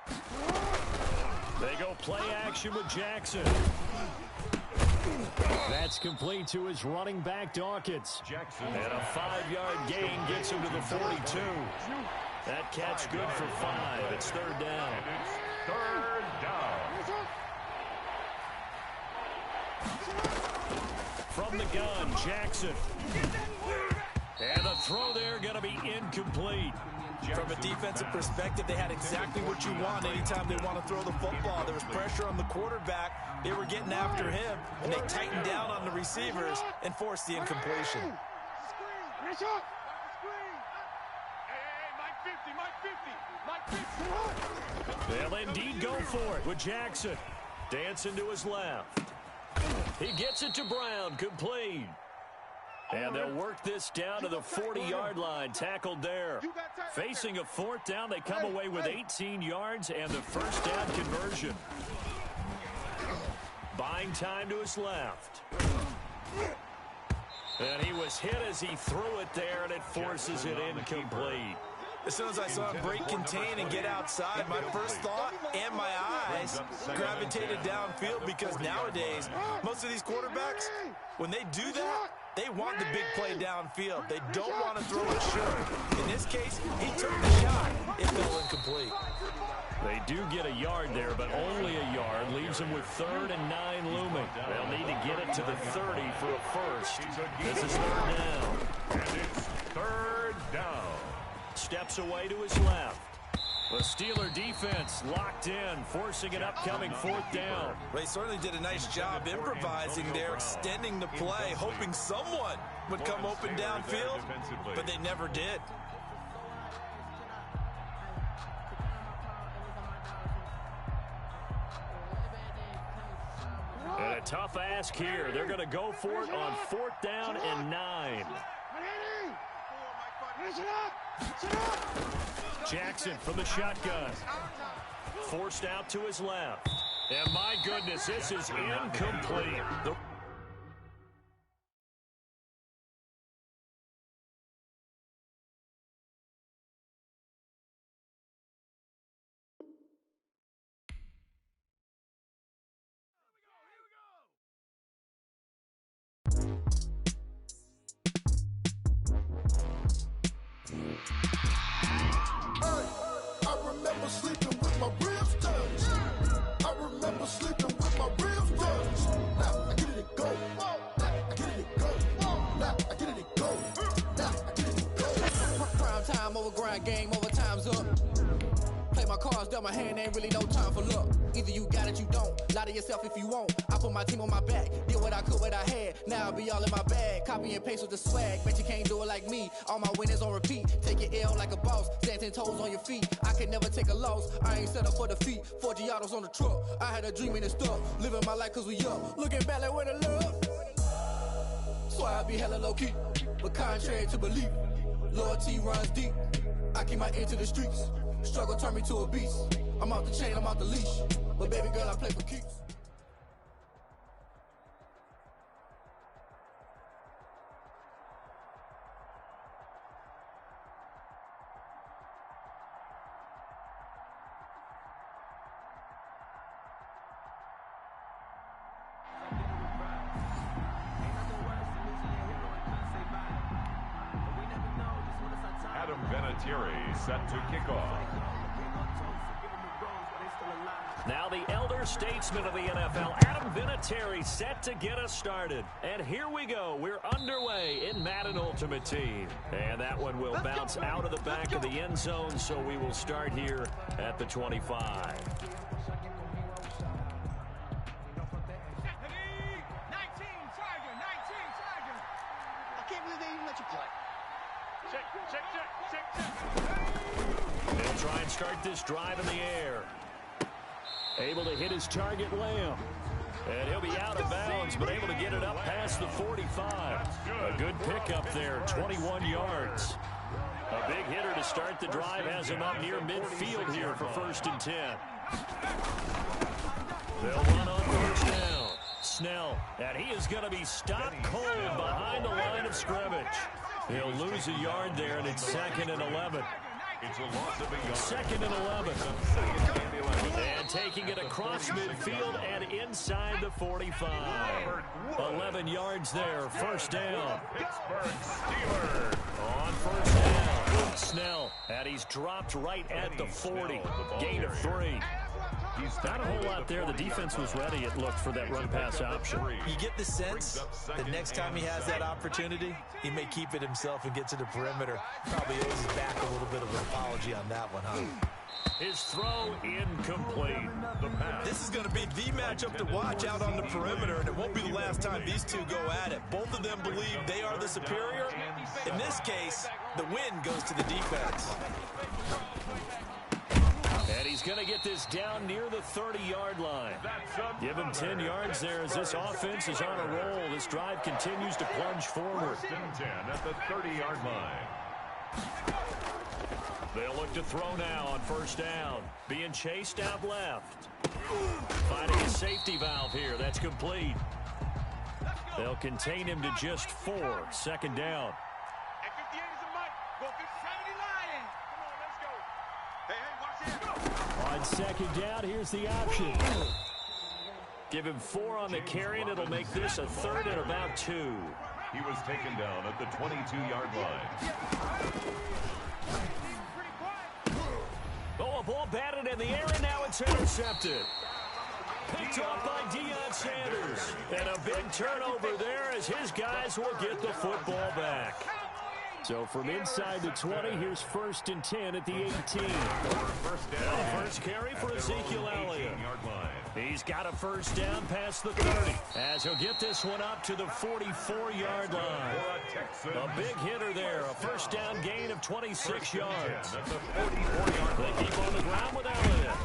They go play action with Jackson. That's complete to his running back, Dawkins. And a 5-yard gain gets him to the 42. That catch good for 5. It's 3rd down. Third down. From the gun, Jackson. And the throw there going to be incomplete. From a defensive perspective, they had exactly what you want anytime they want to throw the football. There was pressure on the quarterback. They were getting after him, and they tightened down on the receivers and forced the incompletion. Hey, Mike 50. They'll indeed go for it with Jackson. Dancing to his left. He gets it to Brown, complete. And they'll work this down to the 40-yard line, tackled there. Facing a 4th down, they come away with 18 yards and the 1st down conversion. Buying time to his left. And he was hit as he threw it there, and it forces it incomplete. As soon as I saw him break contain and get outside, my first thought and my eyes gravitated downfield because nowadays, most of these quarterbacks, when they do that, They want the big play downfield. They don't want to throw it short. In this case, he took the shot. It fell incomplete. They do get a yard there, but only a yard. Leaves them with 3rd and 9 looming. They'll need to get it to the 30 for a first. This is 3rd down. And it's 3rd down. Steps away to his left. The Steeler defense locked in, forcing an upcoming 4th down. They certainly did a nice job improvising there, extending the play, hoping someone would come open downfield, but they never did. And a tough ask here. They're going to go for it on 4th down and 9. Jackson from the shotgun. Forced out to his left. And my goodness, this is incomplete. Game over, time's up. Play my cards, dealt my hand, ain't really no time for luck. Either you got it, you don't. Lie to yourself if you won't. I put my team on my back, did what I could, what I had. Now I'll be all in my bag. Copy and paste with the swag. Bet you can't do it like me. All my winners on repeat. Take your L like a boss. Stand 10 toes on your feet. I can never take a loss. I ain't set up for defeat. 4 Giottos on the truck. I had a dream and it stuck. Living my life cause we up. Looking back like where the love. So I be hella low key. But contrary to belief, loyalty runs deep. I keep my ear to the streets. Struggle turned me to a beast. I'm off the chain, I'm off the leash. But baby girl, I play for keeps. Set to kick off. Now the elder statesman of the NFL, Adam Vinatieri, set to get us started. And here we go. We're underway in Madden Ultimate Team. And that one will bounce out of the back of the end zone, so we will start here at the 25. 19, Tiger, 19, Tiger. I can't believe they even let you play. Check. They'll try and start this drive in the air. Able to hit his target, Lamb. And he'll be out of bounds, but able to get it up past the 45. A good pickup there, 21 yards. A big hitter to start the drive has him up near midfield here for 1st and 10. They'll run on 1st down. Snell, and he is going to be stopped cold behind the line of scrimmage. He'll lose a yard there, and it's 2nd and 11. It's a loss of a yard. 2nd and 11. And taking it across midfield and inside the 45. 11 yards there, 1st down. Pittsburgh Steelers on 1st down. Snell, and he's dropped right at the 40. Gain of 3. Not a whole lot there. The defense was ready, it looked, for that run-pass option. You get the sense that next time he has that opportunity, he may keep it himself and get to the perimeter. Probably owes his back a little bit of an apology on that one, huh? His throw incomplete. This is going to be the matchup to watch out on the perimeter, and it won't be the last time these two go at it. Both of them believe they are the superior. In this case, the win goes to the defense. And he's going to get this down near the 30-yard line. Give him 10 yards there as this offense is on a roll. This drive continues to plunge forward. 1st and 10 at the 30-yard line. They'll look to throw now on 1st down. Being chased out left. Finding a safety valve here. That's complete. They'll contain him to just 4. 2nd down. Hey, 58 is a mic. Go 70 Lions. Come on, let's go. Hey, watch On it. 2nd down, here's the option. Give him 4 on the carry, and it'll make this a 3rd and about 2. He was taken down at the 22-yard line. Oh, a ball batted in the air, and now it's intercepted. Picked off by Deion Sanders. And a big turnover there as his guys will get the football back. So from inside the 20, here's 1st and 10 at the 18. First carry for Ezekiel Elliott. He's got a first down past the 30 as he'll get this one up to the 44-yard line. A big hitter there, a first down gain of 26 yards. They keep on the ground with Elliott.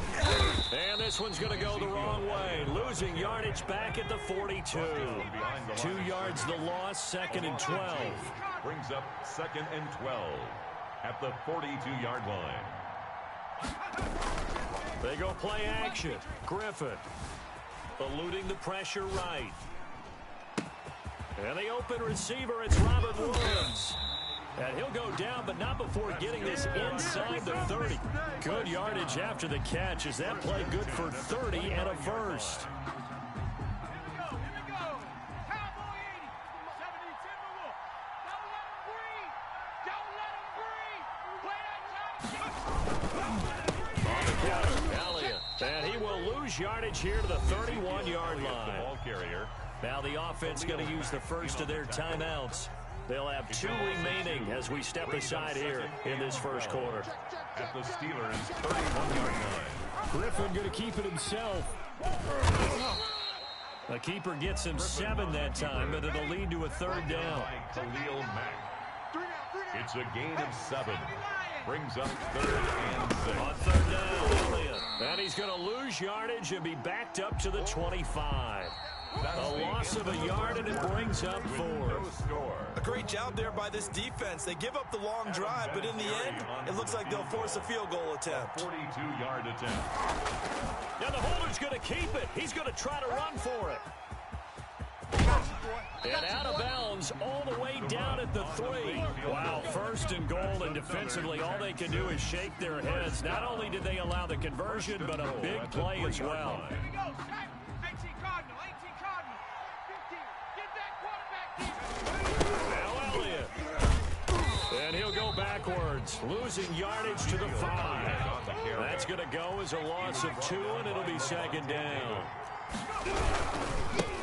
And this one's going to go the wrong way, losing yardage back at the 42. 2 yards the loss, 2nd and 12. Brings up 2nd and 12 at the 42-yard line. They go play action. Griffin eluding the pressure right. And the open receiver, it's Robert Woods. And he'll go down, but not before getting this inside the 30. Good yardage after the catch as that play good for 30 and a first. And he will lose yardage here to the 31-yard line. Now the offense going to use the first of their timeouts. They'll have 2 remaining as we step aside here in this first quarter. At the Steelers' 31-yard line. Griffin going to keep it himself. The keeper gets him 7 that time, but it'll lead to a 3rd down. Khalil Mack. It's a gain of 7. Brings up 3rd and 6. On 3rd down, Elliott. And he's going to lose yardage and be backed up to the 25. A loss of a yard, and it brings up 4. A great job there by this defense. They give up the long drive, but in the end, it looks like they'll force a field goal attempt. 42-yard attempt. Now the holder's going to keep it. He's going to try to run for it. And out of bounds all the way down at the 3. Wow, 1st and goal, and defensively all they can do is shake their heads. Not only did they allow the conversion, but a big play as well. Now Elliott. And he'll go backwards, losing yardage to the 5. That's going to go as a loss of 2, and it'll be 2nd down.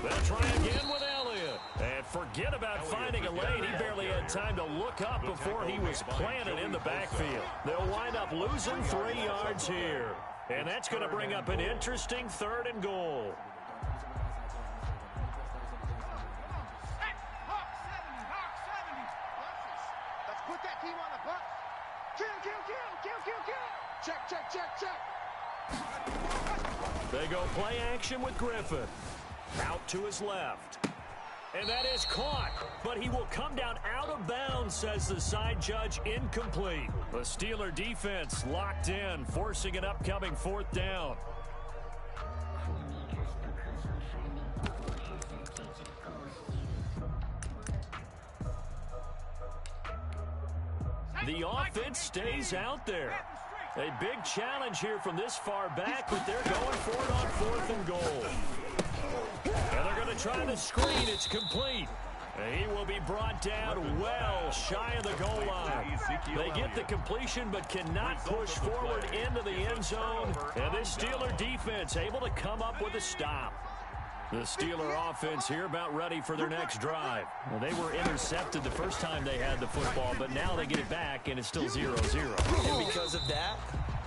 They'll try again with Elliott. And forget about finding a lane. He barely had time to look up before he was planted in the backfield. They'll wind up losing 3 yards here. And that's going to bring up an interesting 3rd and goal. Let's put that team on the bus. Kill. Check. They go play action with Griffin. Out to his left. And that is caught. But he will come down out of bounds, says the side judge. Incomplete. The Steeler defense locked in, forcing an upcoming 4th down. The offense stays out there. A big challenge here from this far back, but they're going for it on 4th and goal. And they're going to try the screen. It's complete. And he will be brought down well shy of the goal line. They get the completion but cannot push forward into the end zone. And this Steeler defense able to come up with a stop. The Steeler offense here about ready for their next drive. Well, they were intercepted the first time they had the football, but now they get it back, and it's still 0-0. And because of that,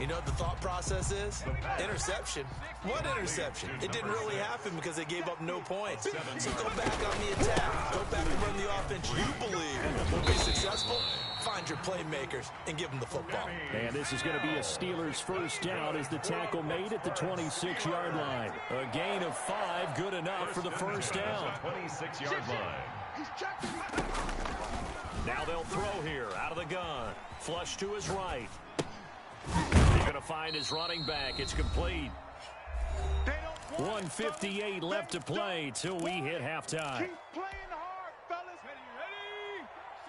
you know what the thought process is? Interception. What interception? It didn't really happen because they gave up no points. So go back on the attack. Go back and run the offense you believe will be successful. Find your playmakers and give them the football. And this is going to be a Steelers first down as the tackle made at the 26-yard line. A gain of 5, good enough for the first down. 26-yard line. Now they'll throw here out of the gun. Flush to his right. He's going to find his running back. It's complete. 1:58 left to play till we hit halftime.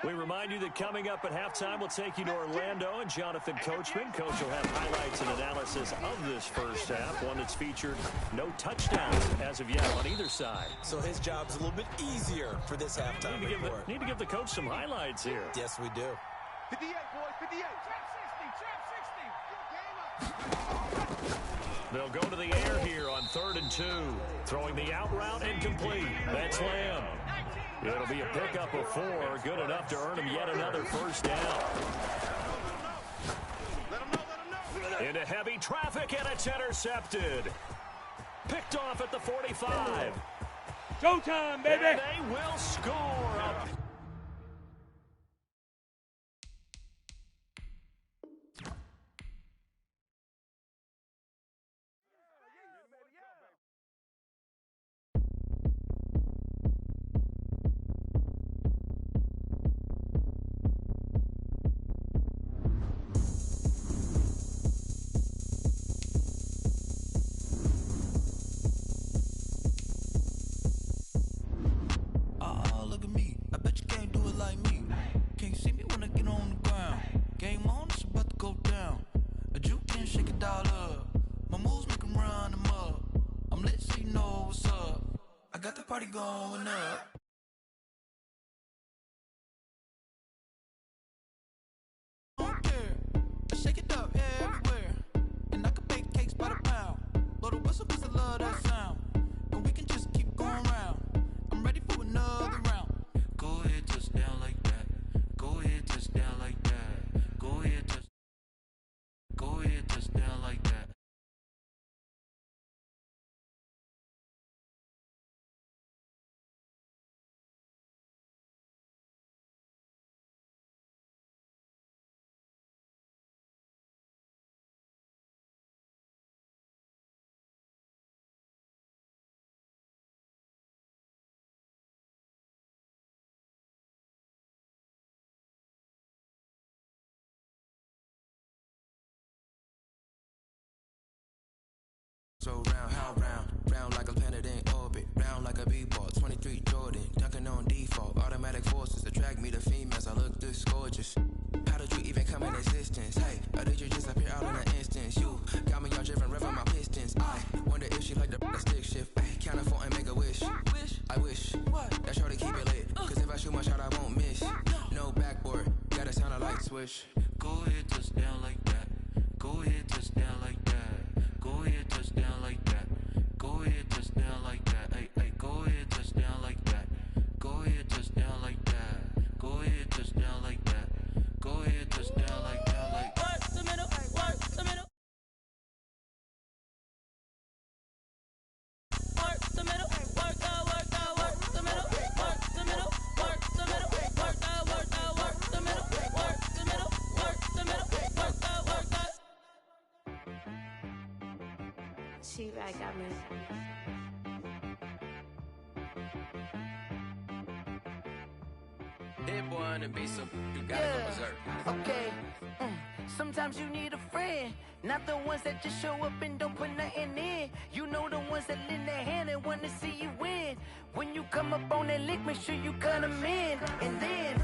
We remind you that coming up at halftime, we'll take you to Orlando, and Jonathan Coachman. Coach will have highlights and analysis of this first half, one that's featured no touchdowns as of yet on either side. So his job's a little bit easier for this halftime report. Need to give the coach some highlights here. Yes, we do. 58, boys, 58. Trap 60, trap 60. They'll go to the air here on 3rd and 2. Throwing the out route incomplete. That's Lamb. It'll be a pickup of 4, good enough to earn him yet another first down. Into heavy traffic, and it's intercepted. Picked off at the 45. Showtime, baby. And they will score up. Party going up. Don't care. I shake it up everywhere. And I can bake cakes by the pound. Blow the whistle 'cause I love that sound. And we can just keep going round. I'm ready for another round. Go ahead, touch down like that. Go ahead, touch down like that. Go ahead, touch. Go ahead, touch down like that. So round, how round? Round like a planet in orbit. Round like a b-ball. 23 Jordan. Dunking on default. Automatic forces attract me to females. I look this gorgeous. How did you even come in existence? Hey, or did you just appear out in an instance? You got me all driven, revving my pistons. I wonder if she like the stick shift. Ay, count it 4 and make a wish. I wish that shorty keep it lit. 'Cause if I shoot my shot, I won't miss. No backboard. Gotta sound a light switch. Go ahead, touch down like that. Go ahead, touch down like that. Go ahead, touch down like that. Go ahead, touch down like that. Hey, hey, go ahead, touch down like that. Go ahead, touch down like that. Go ahead, touch down like that. Go ahead, touch down like that. Like work the middle, work the middle. Work the middle, work the middle, work the middle, work the middle, work the middle, work the middle, work the middle, work the. She-Rag got me. That boy on the beat, so you gotta go berserk. Okay. Sometimes you need a friend, not the ones that just show up and don't put nothing in. You know the ones that lend their hand and want to see you win. When you come up on that lick, make sure you cut them in. And then,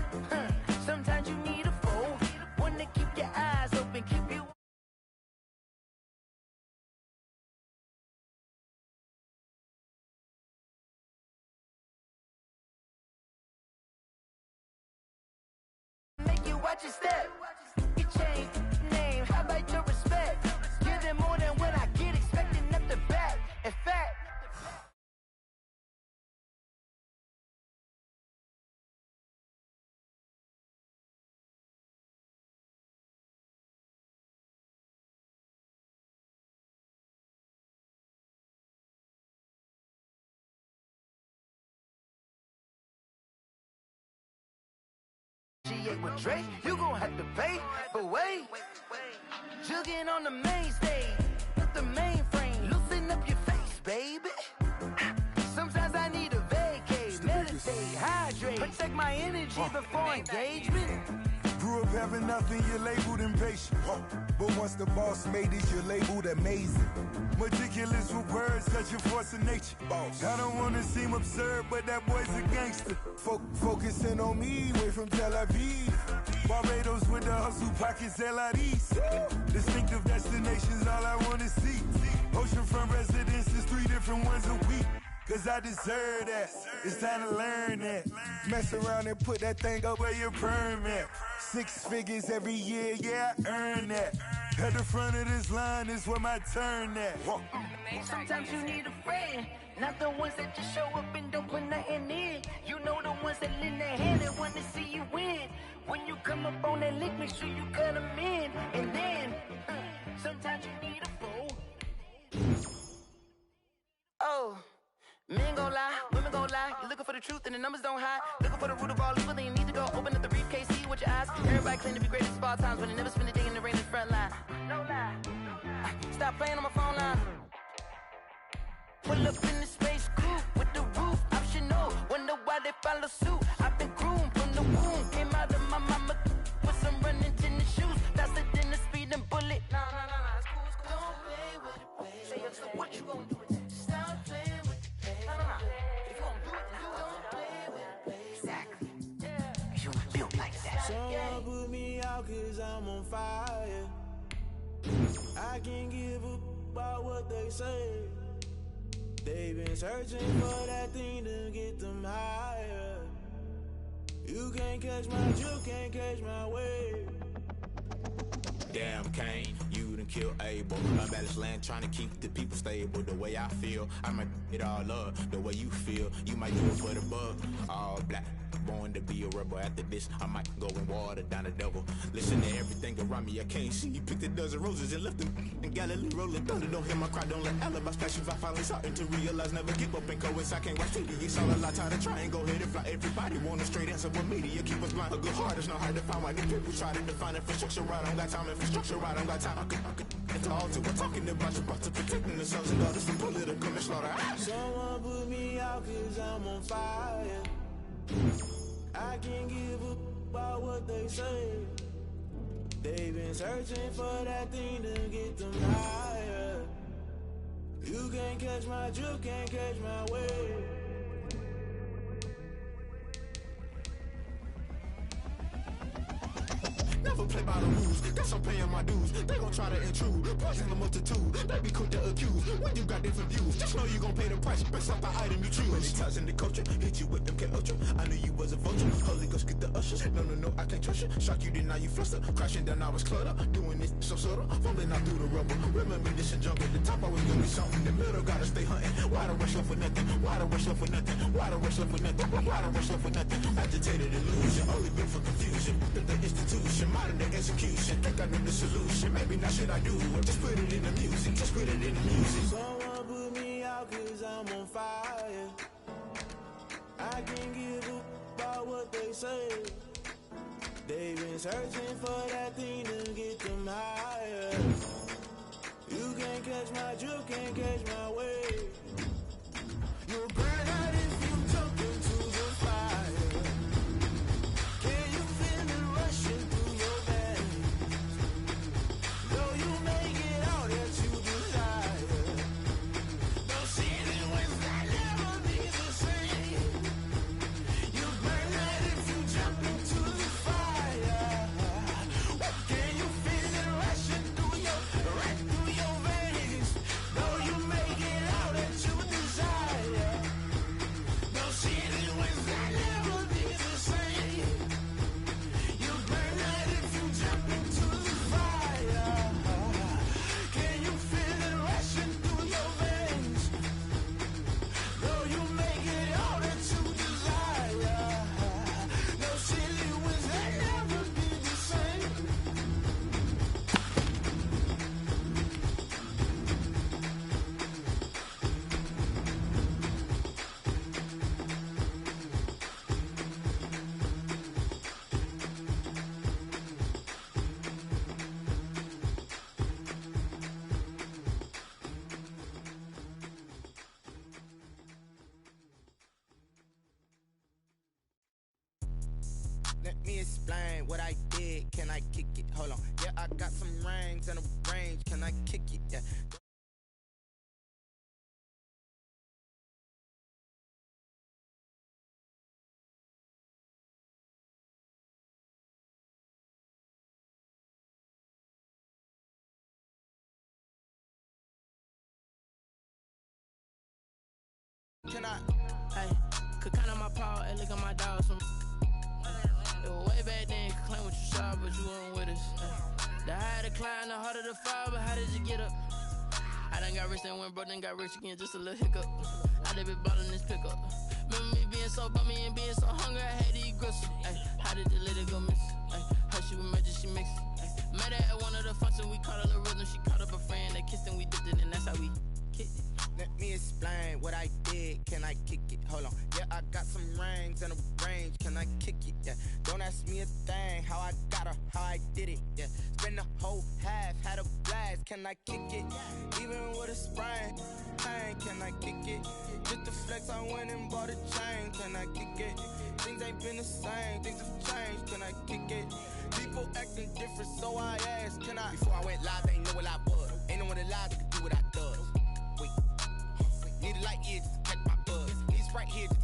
sometimes you need a foe, one to keep your eyes open, keep you. Make you watch your step. You change name. How about your respect? Give them more than what I get, expecting nothing back. In fact, she ate with Drake, you gon' have to pay. But wait, jugging on the main stage, with the mainframe, loosen up your face, baby. Sometimes I need a vacate, meditate, hydrate, protect my energy before engagement. Grew up having nothing, you're labeled impatient. But once the boss made it, you're labeled amazing. Meticulous with words, such a force of nature. I don't wanna seem absurd, but that boy's a gangster. Focusing on me, way from Tel Aviv. Barbados with the hustle pockets, LIDs. Distinctive destinations, all I wanna see. Oceanfront residences, 3 different ones a week. Cause I deserve that, it's time to learn that. Mess around and put that thing up where your permit. 6 figures every year, yeah, I earn that. At the front of this line is where my turn at. Sometimes you need a friend, not the ones that just show up and don't put nothing in. You know the ones that lend their hand and want to see you win. When you come up on that lick, make sure you cut them in. And then, sometimes you need a fool. Oh. Men gon' lie, women gon' lie. You're looking for the truth and the numbers don't hide. Looking for the root of all evil, then you need to go open up the briefcase, see with your eyes. Everybody claim to be great at small times, but they never spend a day in the rain in the front line. No lie. Stop playing on my phone line. Pull up in the space coupe with the roof optional. Wonder why they follow suit. I've been groomed from the womb. Came out of my mama with some running tennis shoes. Faster than the speeding bullet. Nah, it's cool, it's cool. Don't play with it, baby. Say so what you gon' do with it? Stop playing with it. If you gon' do it, then don't play with it, baby. Exactly. Yeah. Cause you built like that. Someone put me out cause I'm on fire. I can't give up about what they say. They've been searching for that thing to get them higher. You can't catch my juke, can't catch my wave. Damn Kane, you done killed Abel. Unbalanced land trying to keep the people stable. The way I feel, I might it all up. The way you feel, you might do it for the bug. All black, born to be a rebel. After this, I might go and water down the devil. Listen to everything around me, I can't see. Picked a dozen roses and left them in Galilee rolling thunder. Don't hear my cry, don't let alibis flash. If I finally starting to realize, never give up and coincide. Can't watch TV, it's all a lot. Tired of trying, go ahead and fly. Everybody want a straight answer, but media keep us blind. A good heart is not hard to find. Why these people try to define infrastructure right? I don't got time, infrastructure right? I don't got time. I could it's all to we're talking about you, about to protecting the sons and daughters from political and slaughter. Someone put me out cause I'm on fire. I can't give up about what they say. They've been searching for that thing to get them higher. You can't catch my juke, can't catch my wave. Never play by the rules, guess I'm paying my dues. They gon' try to intrude, poison the multitude. They be quick to accuse, when you got different views. Just know you gon' pay the price, based off the item you choose. Many times in the culture, hit you with MK Ultra. I knew you was a vulture, Holy Ghost get the ushers. No, I can't trust you. Shock you, then now you fluster. Crashing down, I was cluttered. Doing this so subtle, fumbling out through the rubble. Remember this and junk at the top, always gonna be something. In the middle, gotta stay hunting. Why the rush left for nothing? Why the rush left for nothing? Why the rush left for nothing? Why the rush left for nothing? Agitated illusion, only built for confusion. The institution, modern day execution. Think I know the solution. Maybe not should I do it? Just put it in the music. Just put it in the music. Someone put me out cause I'm on fire. I can't give up about what they say. They've been searching for that thing to get them higher. You can't catch my juke, can't catch my wave. You'll burn out if you jump into the fire. Can you feel it rushing through your veins? Though you make it out that you desire. Don't see it when that never be the same. You burn out if you jump into the fire. Can you feel it rushing through your veins? Though you make it out that you desire. Let me explain what I did. Can I kick it? Hold on. Yeah, I got some rings and a range. Can I kick it? Yeah. Can I? Hey, could count on my power and look at my dogs from. It was way back then, could claim what you saw, but you weren't with us. The higher the climb, the harder the fall, but how did you get up? I done got rich, then went broke, then got rich again, just a little hiccup. I done been bottling this pickup. Remember me being so bummy and being so hungry, I had to eat gristle. Ay, how did the lady go miss? Ay, her she was magic, she mixed. Met her at one of the functions, we caught a little rhythm, she caught up a friend, they kissed and we dipped it, and that's how we kicked it. Let me explain what I did. Can I kick it? Hold on. Yeah, I got some rings and a range. Can I kick it? Yeah. Don't ask me a thing. How I got her, how I did it. Yeah. Spend the whole half, had a blast. Can I kick it? Even with a sprain, pain. Can I kick it? Just to flex, I went and bought a chain. Can I kick it? Things ain't been the same. Things have changed. Can I kick it? People acting different, so I asked. Can I? Before I went live, they ain't know what I was. Ain't no one alive that could do what I does. Wait. Need a light here just to catch my buzz. Need Sprite here just